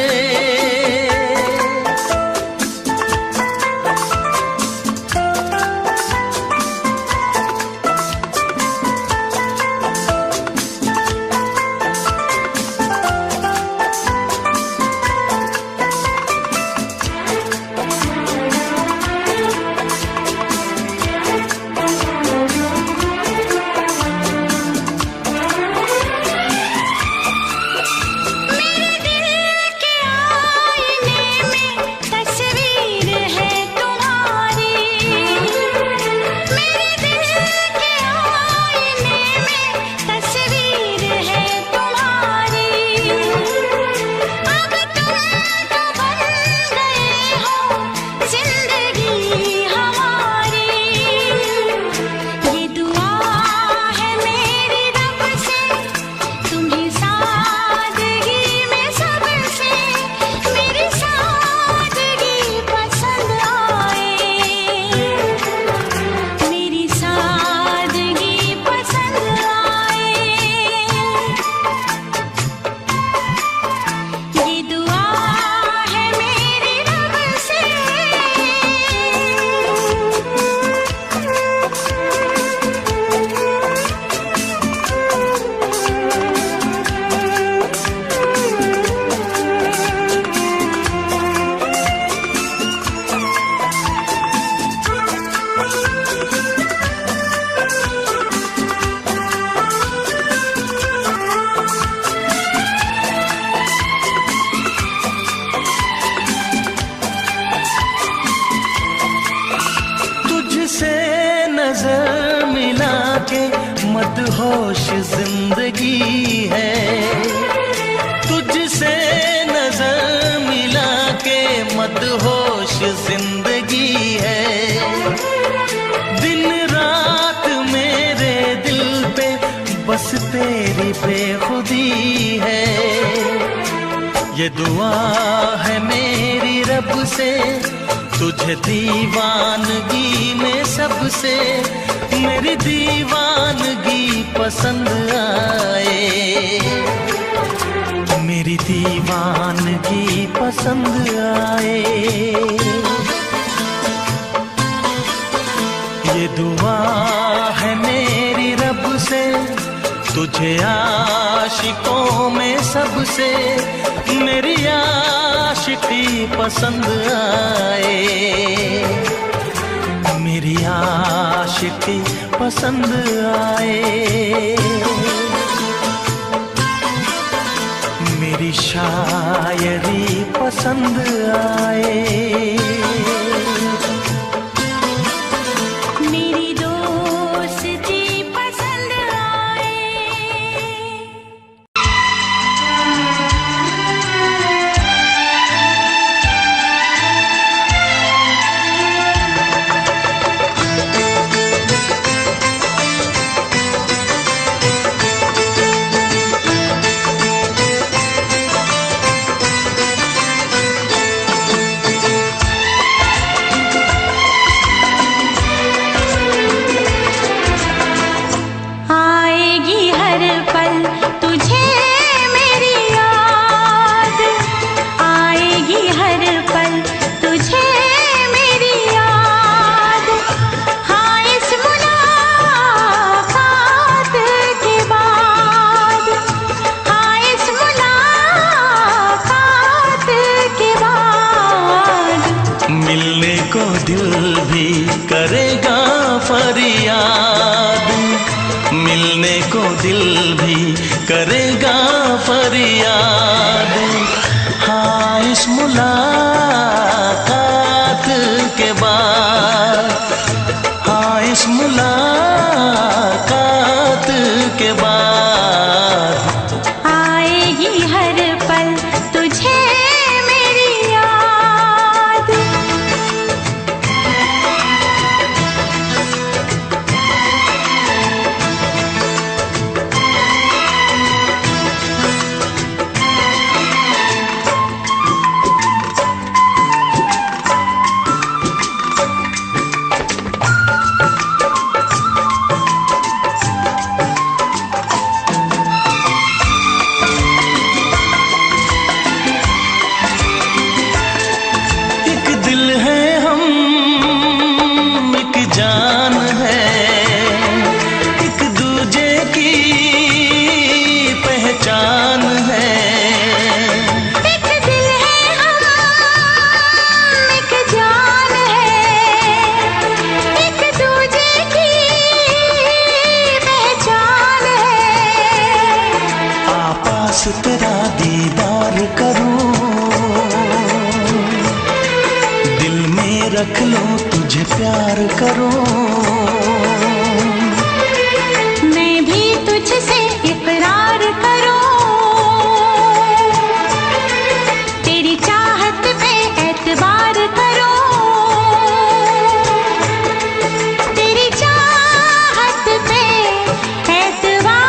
मदहोश जिंदगी है, तुझसे नजर मिला के मदहोश जिंदगी है। दिन रात मेरे दिल पे बस तेरी बेखुदी है। ये दुआ है मेरी रब से, तुझे दीवानगी में सबसे मेरी दीवानगी पसंद आए, मेरी दीवानगी पसंद आए। ये दुआ है मेरी रब से, तुझे आशिकों में सबसे मेरी आशिकी पसंद आए, मेरी आशिकी पसंद आए। मेरी शायरी पसंद आए,
मेरी दोस्ती पसंद आए। आएगी हर पल तुझे मेरी याद, आएगी हर पल तुझे मेरी याद। हाँ इस मुलाकात के बाद, हाँ इस मुलाकात के बाद
मिलने को दिल भी करेगा फरियाद, मिलने को दिल भी करेगा फरियाद। हाँ इस मुलाकात के बाद, हाँ इस मुलाकात के बाद
आएगी हर पल तुझे मेरी याद।
एक दिल है हम, एक जान है, एक दूजे की पहचान है।
एक दिल है हम, एक जान है, एक दूजे की पहचान है।
आपास तेरा दीदार करूं, दिल में रख लूं तुझे प्यार करूं।
मैं भी तुझसे इकरार करूं, तेरी चाहत पे एतबार करूं, तेरी चाहत पे एतबार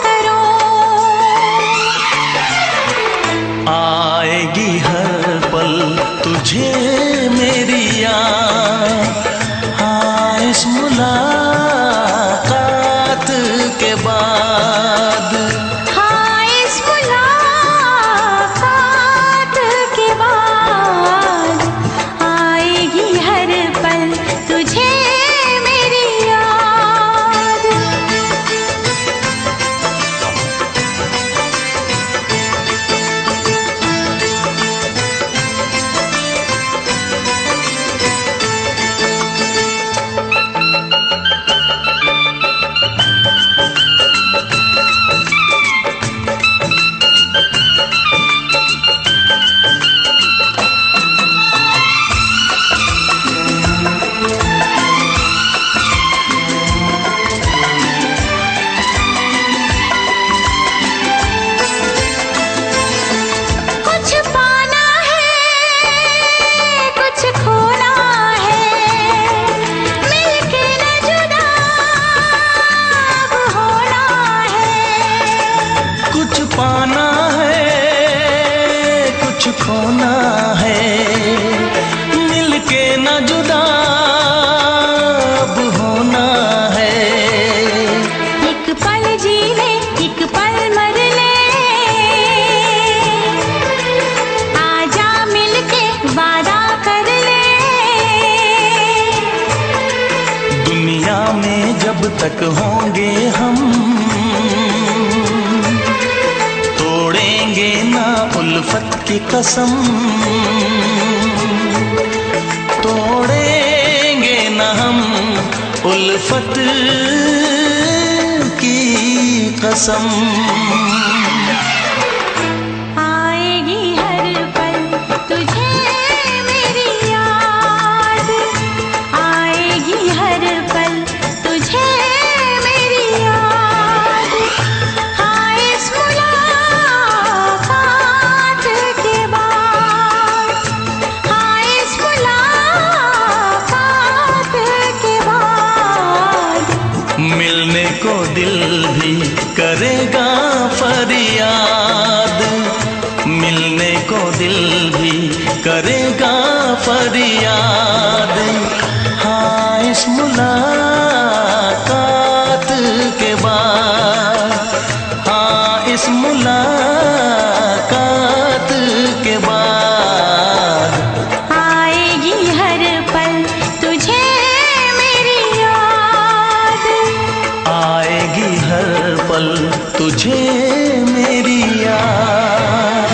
करूं।
आएगी हर पल तुझे मेरी याद, खोना है, मिलके न जुदा अब होना है।
एक पल जी ले, एक पल मर ले, आजा मिलके वादा कर ले।
दुनिया में जब तक होंगे हम, तोड़ेंगे ना उल्फत की कसम, तोड़ेंगे ना हम उल्फत की कसम।
आएगी हर पल तुझे मेरी याद, आएगी हर पल तुझे मेरी याद। हाँ इस मुलाकात के बाद, हाँ इस मुलाकात के बाद,
मिलने को दिल भी करेगा फरियाद, मिलने को दिल भी करेगा फरियाद। हाँ इस मुलाकात के बाद, हाँ इस मुलाकात के बाद,
आएगी हर पल तुझे मेरी याद,
आएगी हर पल तुझे मेरी याद।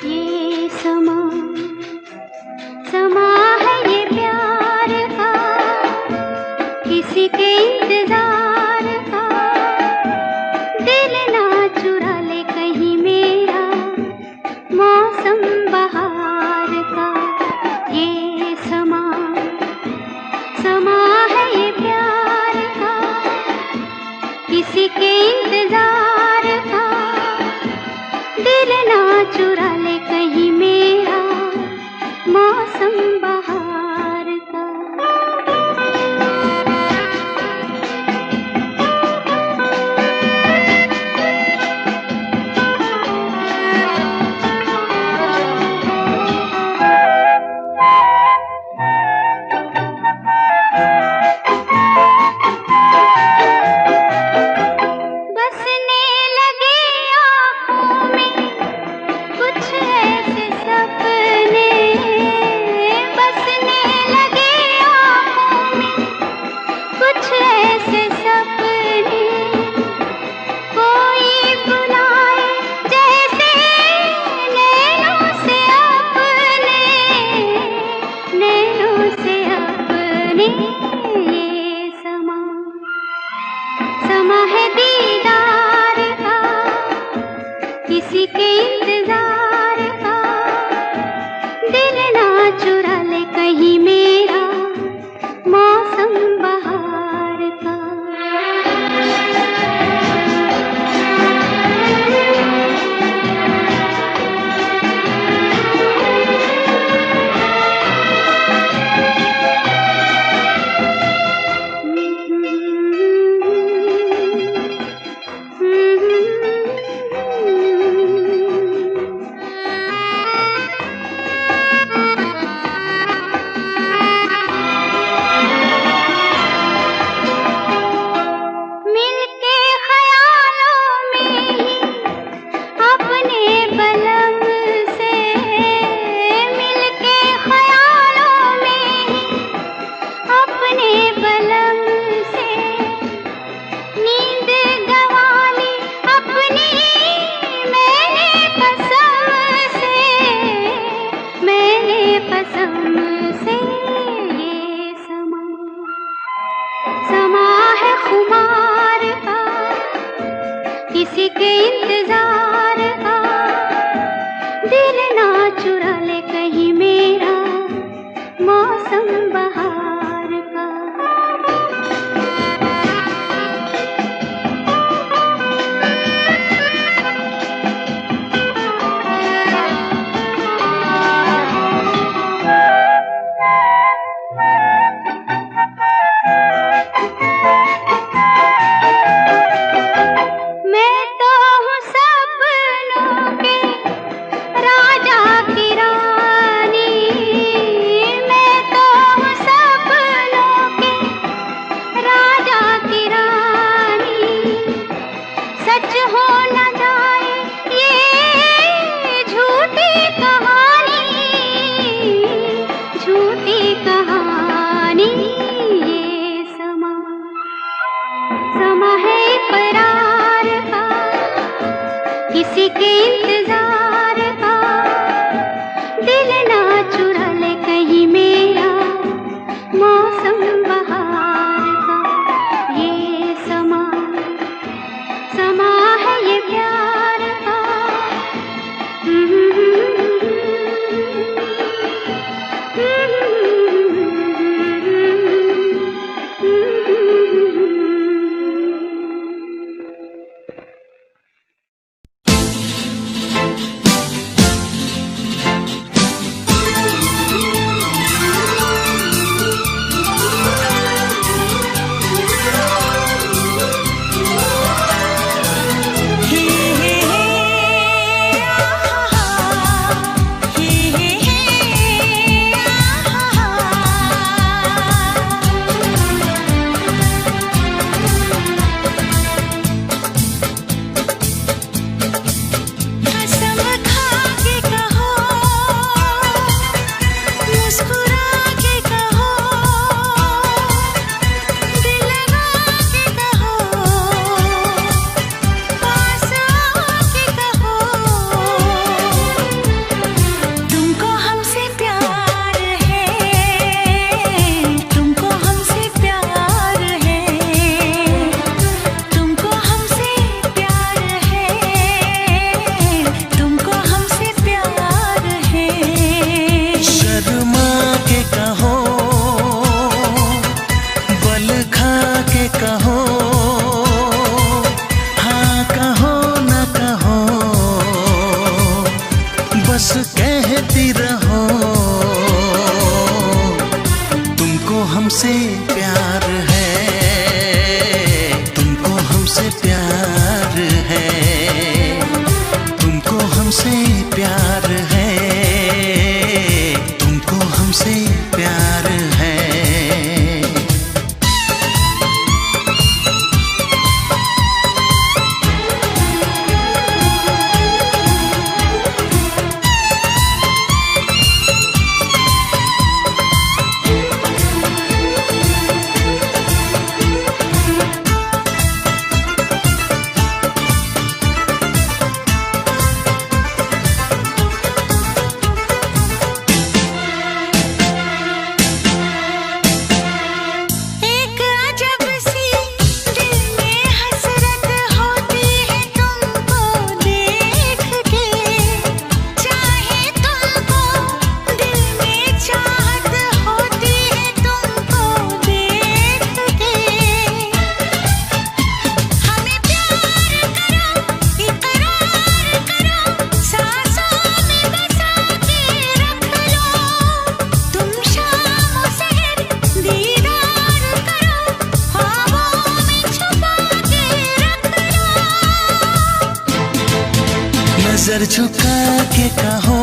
ये समा समा है ये प्यार का, किसी के इंतजार का। दिल ना चुरा ले कहीं मेरा मौसम बहार का। ये समा समा है ये प्यार का, किसी के इंतजार का। दिल ना चुरा ले कहीं मेरा मौसम बहार का। बसने लगे आँखों में कुछ ऐसे सपने, बसने लगे आँखों में कुछ ऐसे सपने। कोई बुलाए जैसे नैनों से अपने, नैनों से अपने। ये समा समा है दीदार का, किसी के इंतजार का। दिल ना चुरा ले कहीं मेरा मौसम बहार का। मिलके ख्यालों में ही अपने बलम से, मिलके ख्यालों में ही अपने बलम से। नींद गंवा ली अपनी मैंने कसम से, मैंने कसम से। ये समा समा है खुमार का, किसी के इंतजार का। दिल ना चुरा ले कहीं मेरा मौसम बहार का।
हमसे प्यार है, तुमको हमसे प्यार है, तुमको हमसे प्यार है, तुमको हमसे प्यार है। नजर झुका के कहो,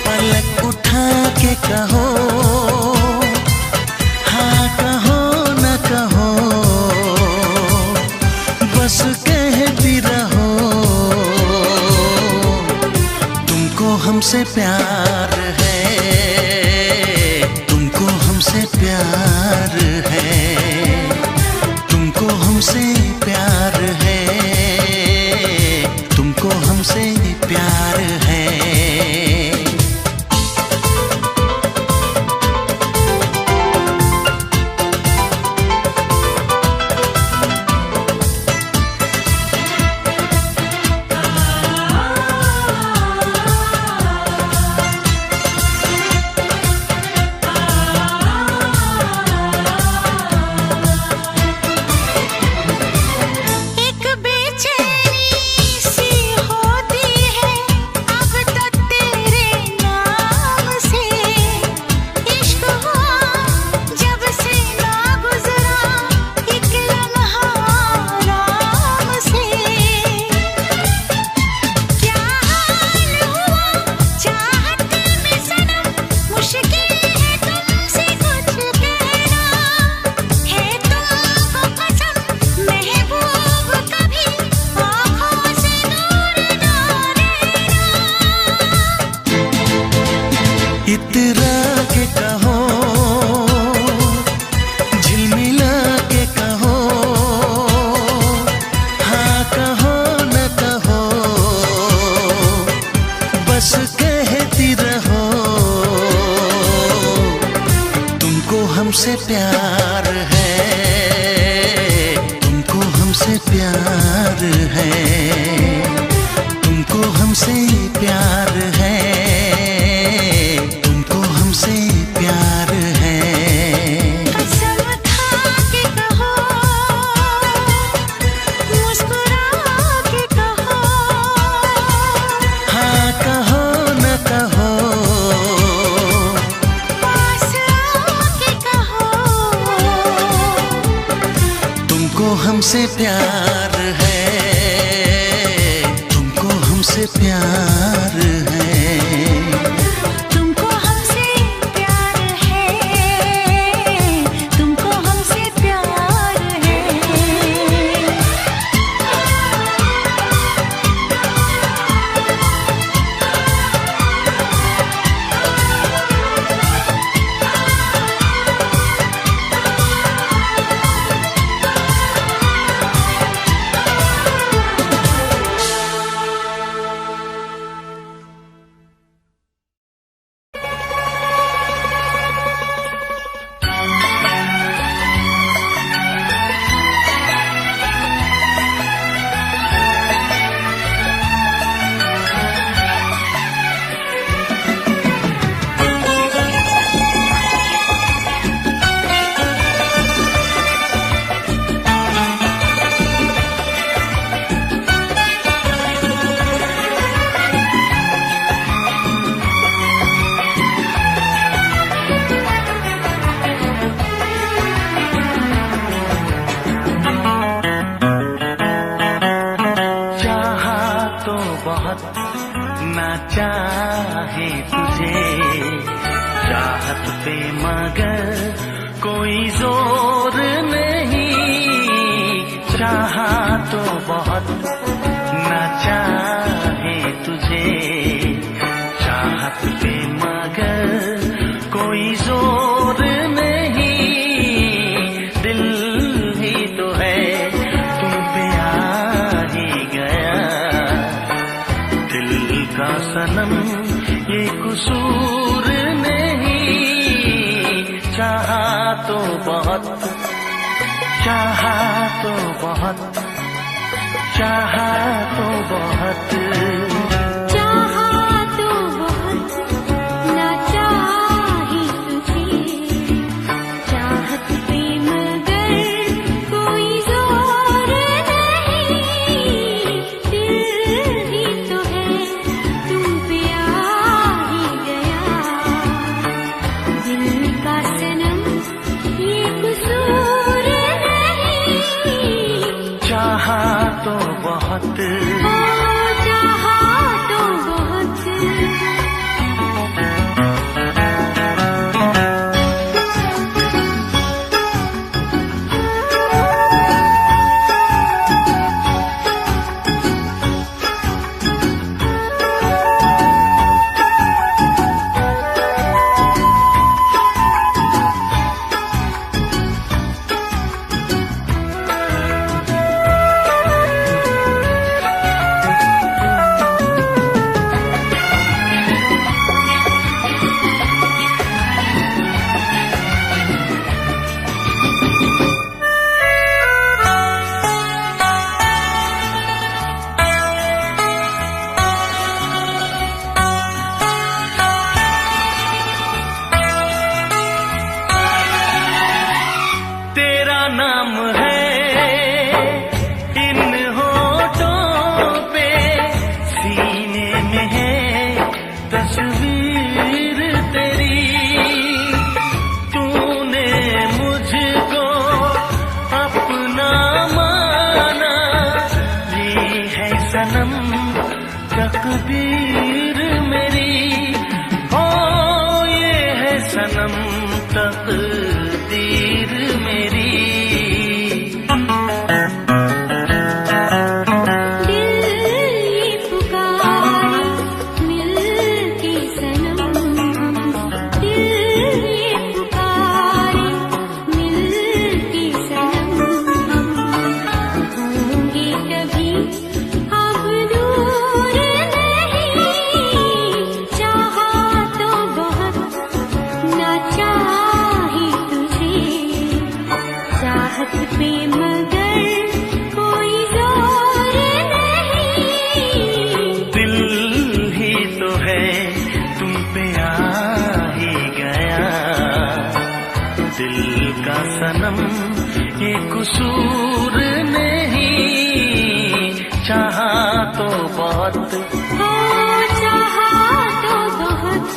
पलक उठा के कहो, हाँ कहो न कहो, बस कहती रहो। तुमको हमसे प्यार है, तुमको हमसे प्यार है, तुमको हमसे प्यार है, तुमको हमसे प्यार है। इतरा के कहो, झिलमिला के कहो, हाँ कहो न कहो, बस कहती रहो। तुमको हमसे प्यार है, तुमको हमसे प्यार है, तुमको हमसे प्यार है, हमसे प्यार है।
कसम खा के कहो, मुस्कुरा के कहो,
हाँ कहो न कहो,
पास आके कहो।
तुमको हमसे प्यार है, तुमको हमसे प्यार है।
तुमको हमसे प्यार है, तुमको हमसे प्यार है।
पे मगर कोई जोर नहीं, चाहा तो बहुत न चाहे तुझे, चाहत पे मगर कोई जोर नहीं, दिल ही तो है तुम पे आ ही गया, दिल का सनम ये कसूर नहीं, चाहा तो बहुत, चाहा तो बहुत, चाहा तो बहुत,
चाहा तो बहुत न चाहे तुझे, चाहत पे मगर कोई जोर नहीं, दिल ही तो है तुम पे आ ही गया, दिल का सनम ये कसूर नहीं,
चाहा तो बहुत,
चाहा तो बहुत।
तेरा नाम है इन होठों पे, सीने में है तस्वीर तेरी, तूने मुझको अपना माना, ये है सनम तकदीर मेरी, ओ ये है सनम तकदीर मेरी,
दिल ये पुकारे मिल के सनम, दिल ये पुकारे मिल के सनम, होंगे कभी अब दूर नहीं, चाहा तो बहुत न चाहे तुझे, चाहत पे मगर कोई जोर नहीं,
दिल ही तो है तुम पे आ ही गया, दिल का सनम ये कसूर नहीं, चाहा तो बहुत,
हो चाहा तो बहुत।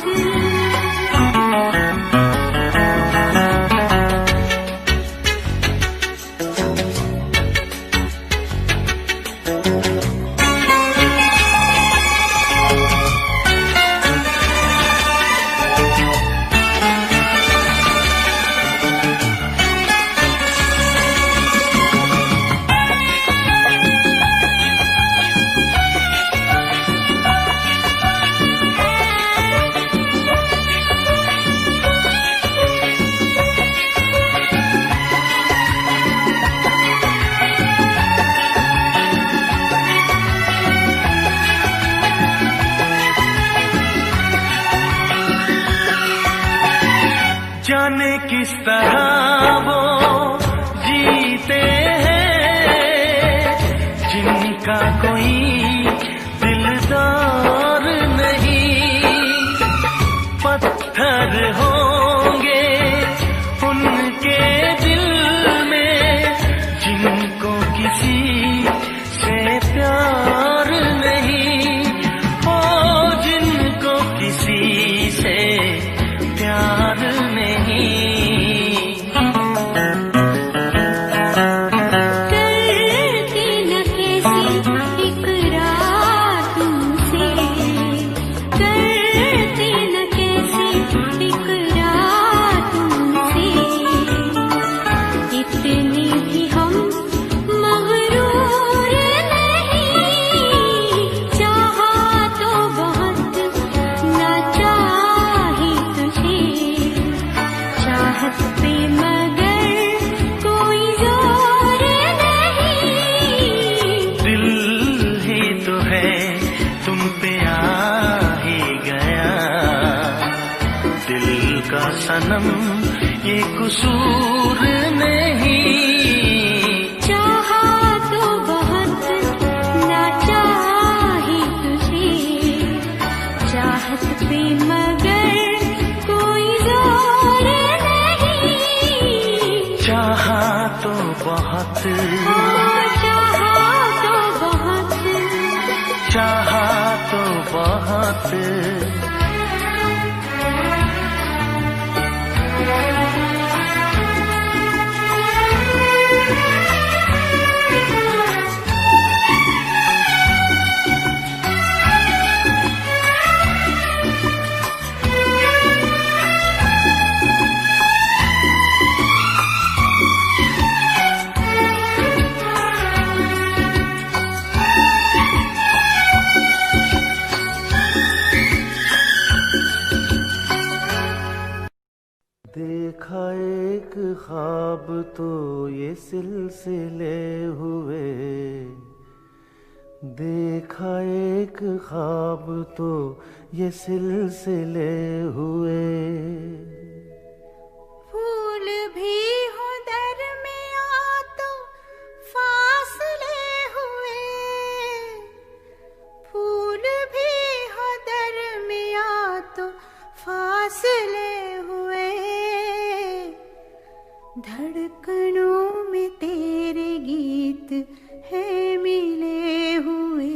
जाने किस तरह वो जीते हैं जिनका कोई दिलदार नहीं, पत्थर होंगे उनके दिल में जिनको किसी से प्यार नहीं, ओ जिनको किसी से प्यार नहीं,
करके न कैसी
दिल का सनम ये कसूर नहीं।
चाहा तो बहुत ना चाही तुझे, चाहत पे मगर कोई जोर नहीं।
चाहा तो बहुत,
चाहा तो बहुत,
चाहा तो बहुत। देखा एक ख्वाब तो ये सिलसिले हुए, देखा एक ख्वाब तो ये सिलसिले हुए।
फूल भी हो दरमिया तो फासले हुए, फूल भी हो दरमिया तो फासले हुए। धड़कनों में तेरे गीत है मिले हुए।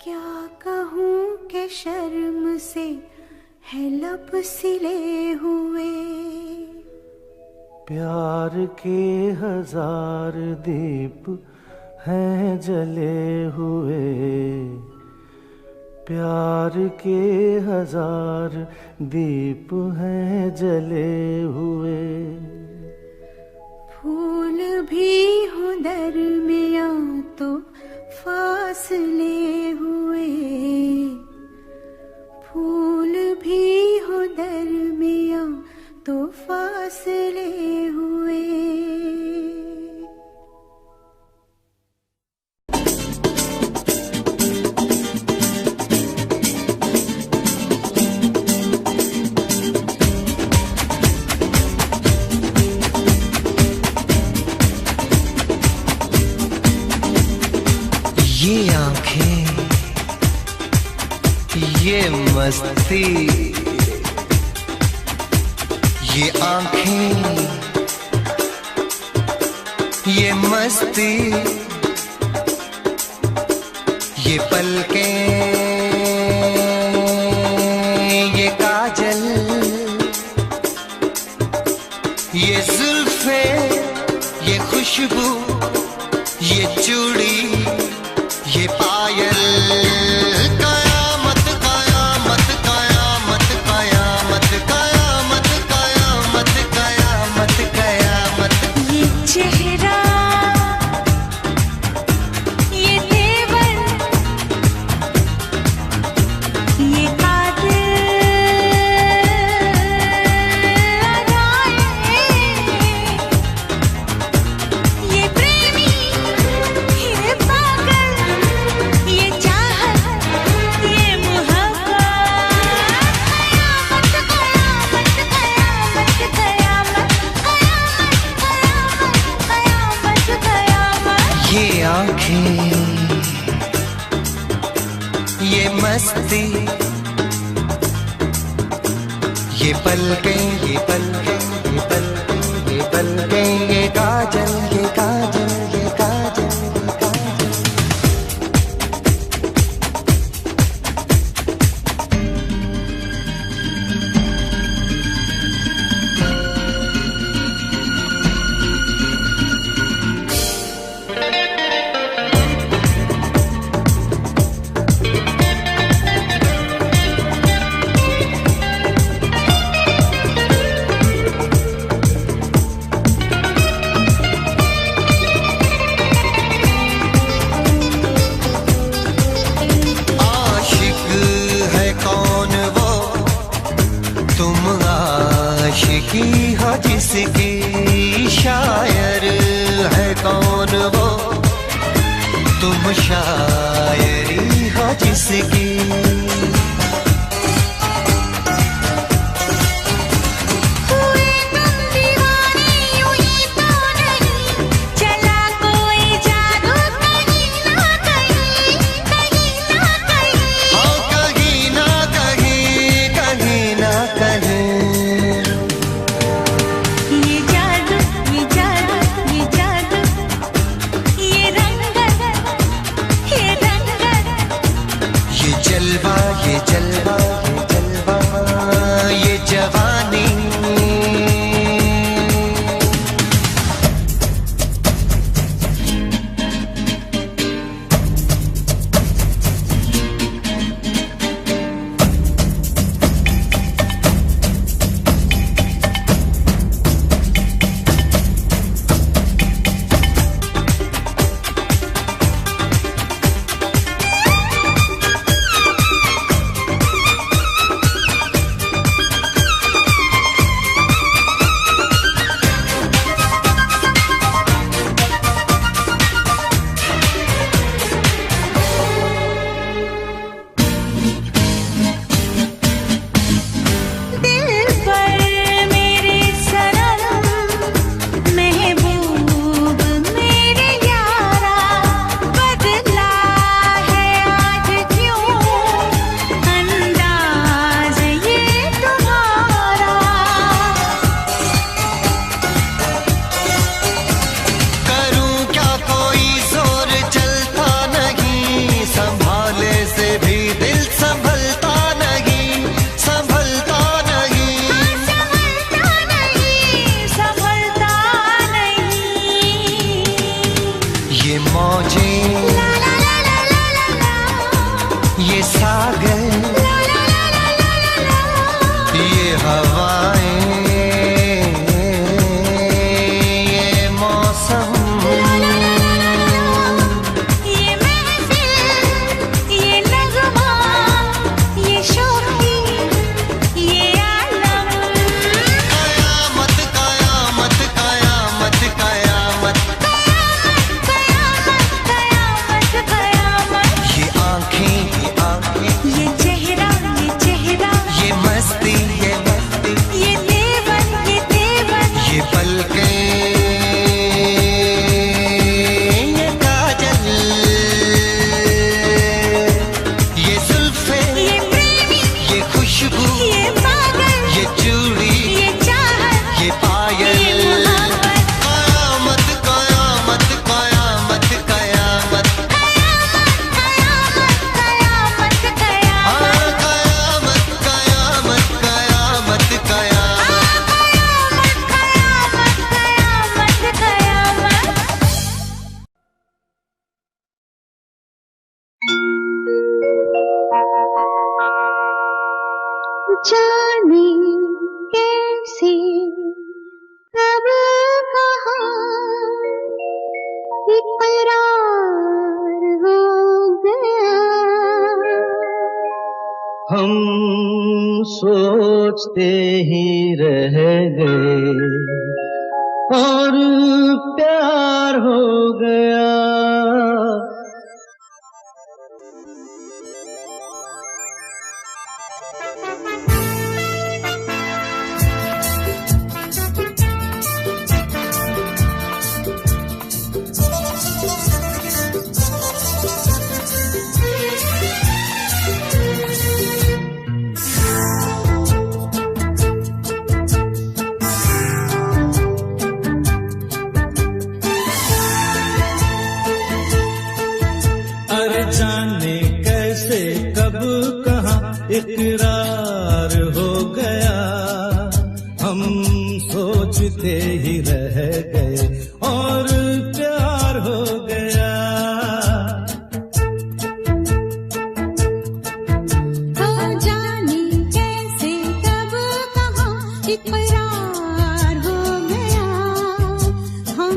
क्या कहूँ कि शर्म से है लब सिले हुए।
प्यार के हजार दीप हैं जले हुए, प्यार के हजार दीप हैं जले हुए।
फूल भी हो दरमिया तो फासले हुए, फूल भी हो दरमिया तो फासले हुए।
ये आंखें, ये मस्ती, ये आंखें, ये मस्ती, ये पलकें, ये काजल, ये जुल्फे, ये खुशबू, ये चूड़ी, ये पायल। कयामत कयामत कयामत कयामत कयामत कयामत कयामत कयामत।
ये चेहरा, ये तेवर, ये कातिल अदाएं, ये प्रेमी, ये पागल, ये चाहत, ये मोहब्बत। कयामत कयामत कयामत कयामत कयामत कयामत।
ये आंखें, ये मस्ती, ये पलकें, ये पलकें, ये पलकें, ये पलकें, ये काजल, ये काजल, ये काजल, ये काजल। आशिकी हो जिसकी, शायर है कौन वो, तुम शायरी हो जिसकी। घुंघरू,
ये पागल,
ये चूड़ी,
ये चाहत,
ये पायल,
ये मोहब्बत,
कयामत कयामत कयामत कयामत,
कयामत कयामत कयामत कयामत,
कयामत कयामत कयामत कयामत।
कयामत कयामत जाने कैसे कब कहाँ इकरार हो गया,
हम सोचते ही रह गए और प्यार हो गया।
अरे जाने कैसे कब कहाँ इकरार हो गया, हम सोचते ही रह गए और प्यार हो गया।
हो जाने कैसे कब कहाँ इकरार हो गया, हम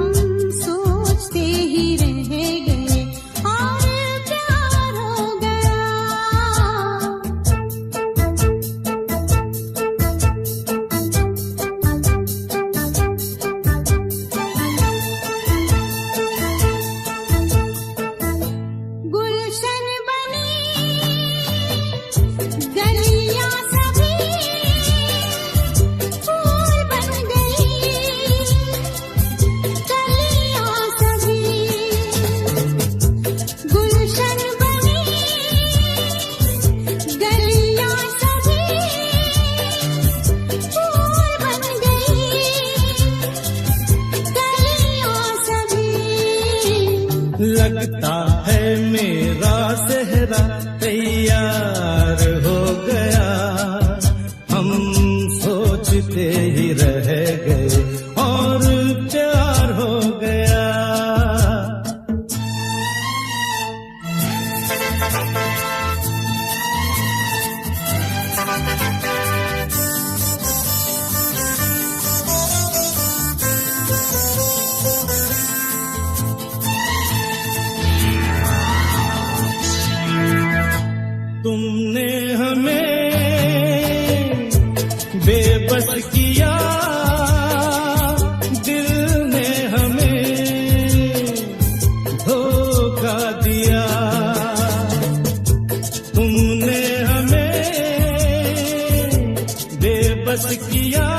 सोचते ही रह गए और प्यार हो गया। गुलशन बनी गलियां सभी फूल बन गई, गलियां सभी गुलशन बनी गलियां सभी फूल बन गई, गलियां सभी।
लगता है मेरा सेहरा तैयार हो गया, हम सोचते ही रह गए और प्यार हो गया। तुमने हमें बेबस किया, दिल ने हमें धोखा दिया। तुमने हमें बेबस किया,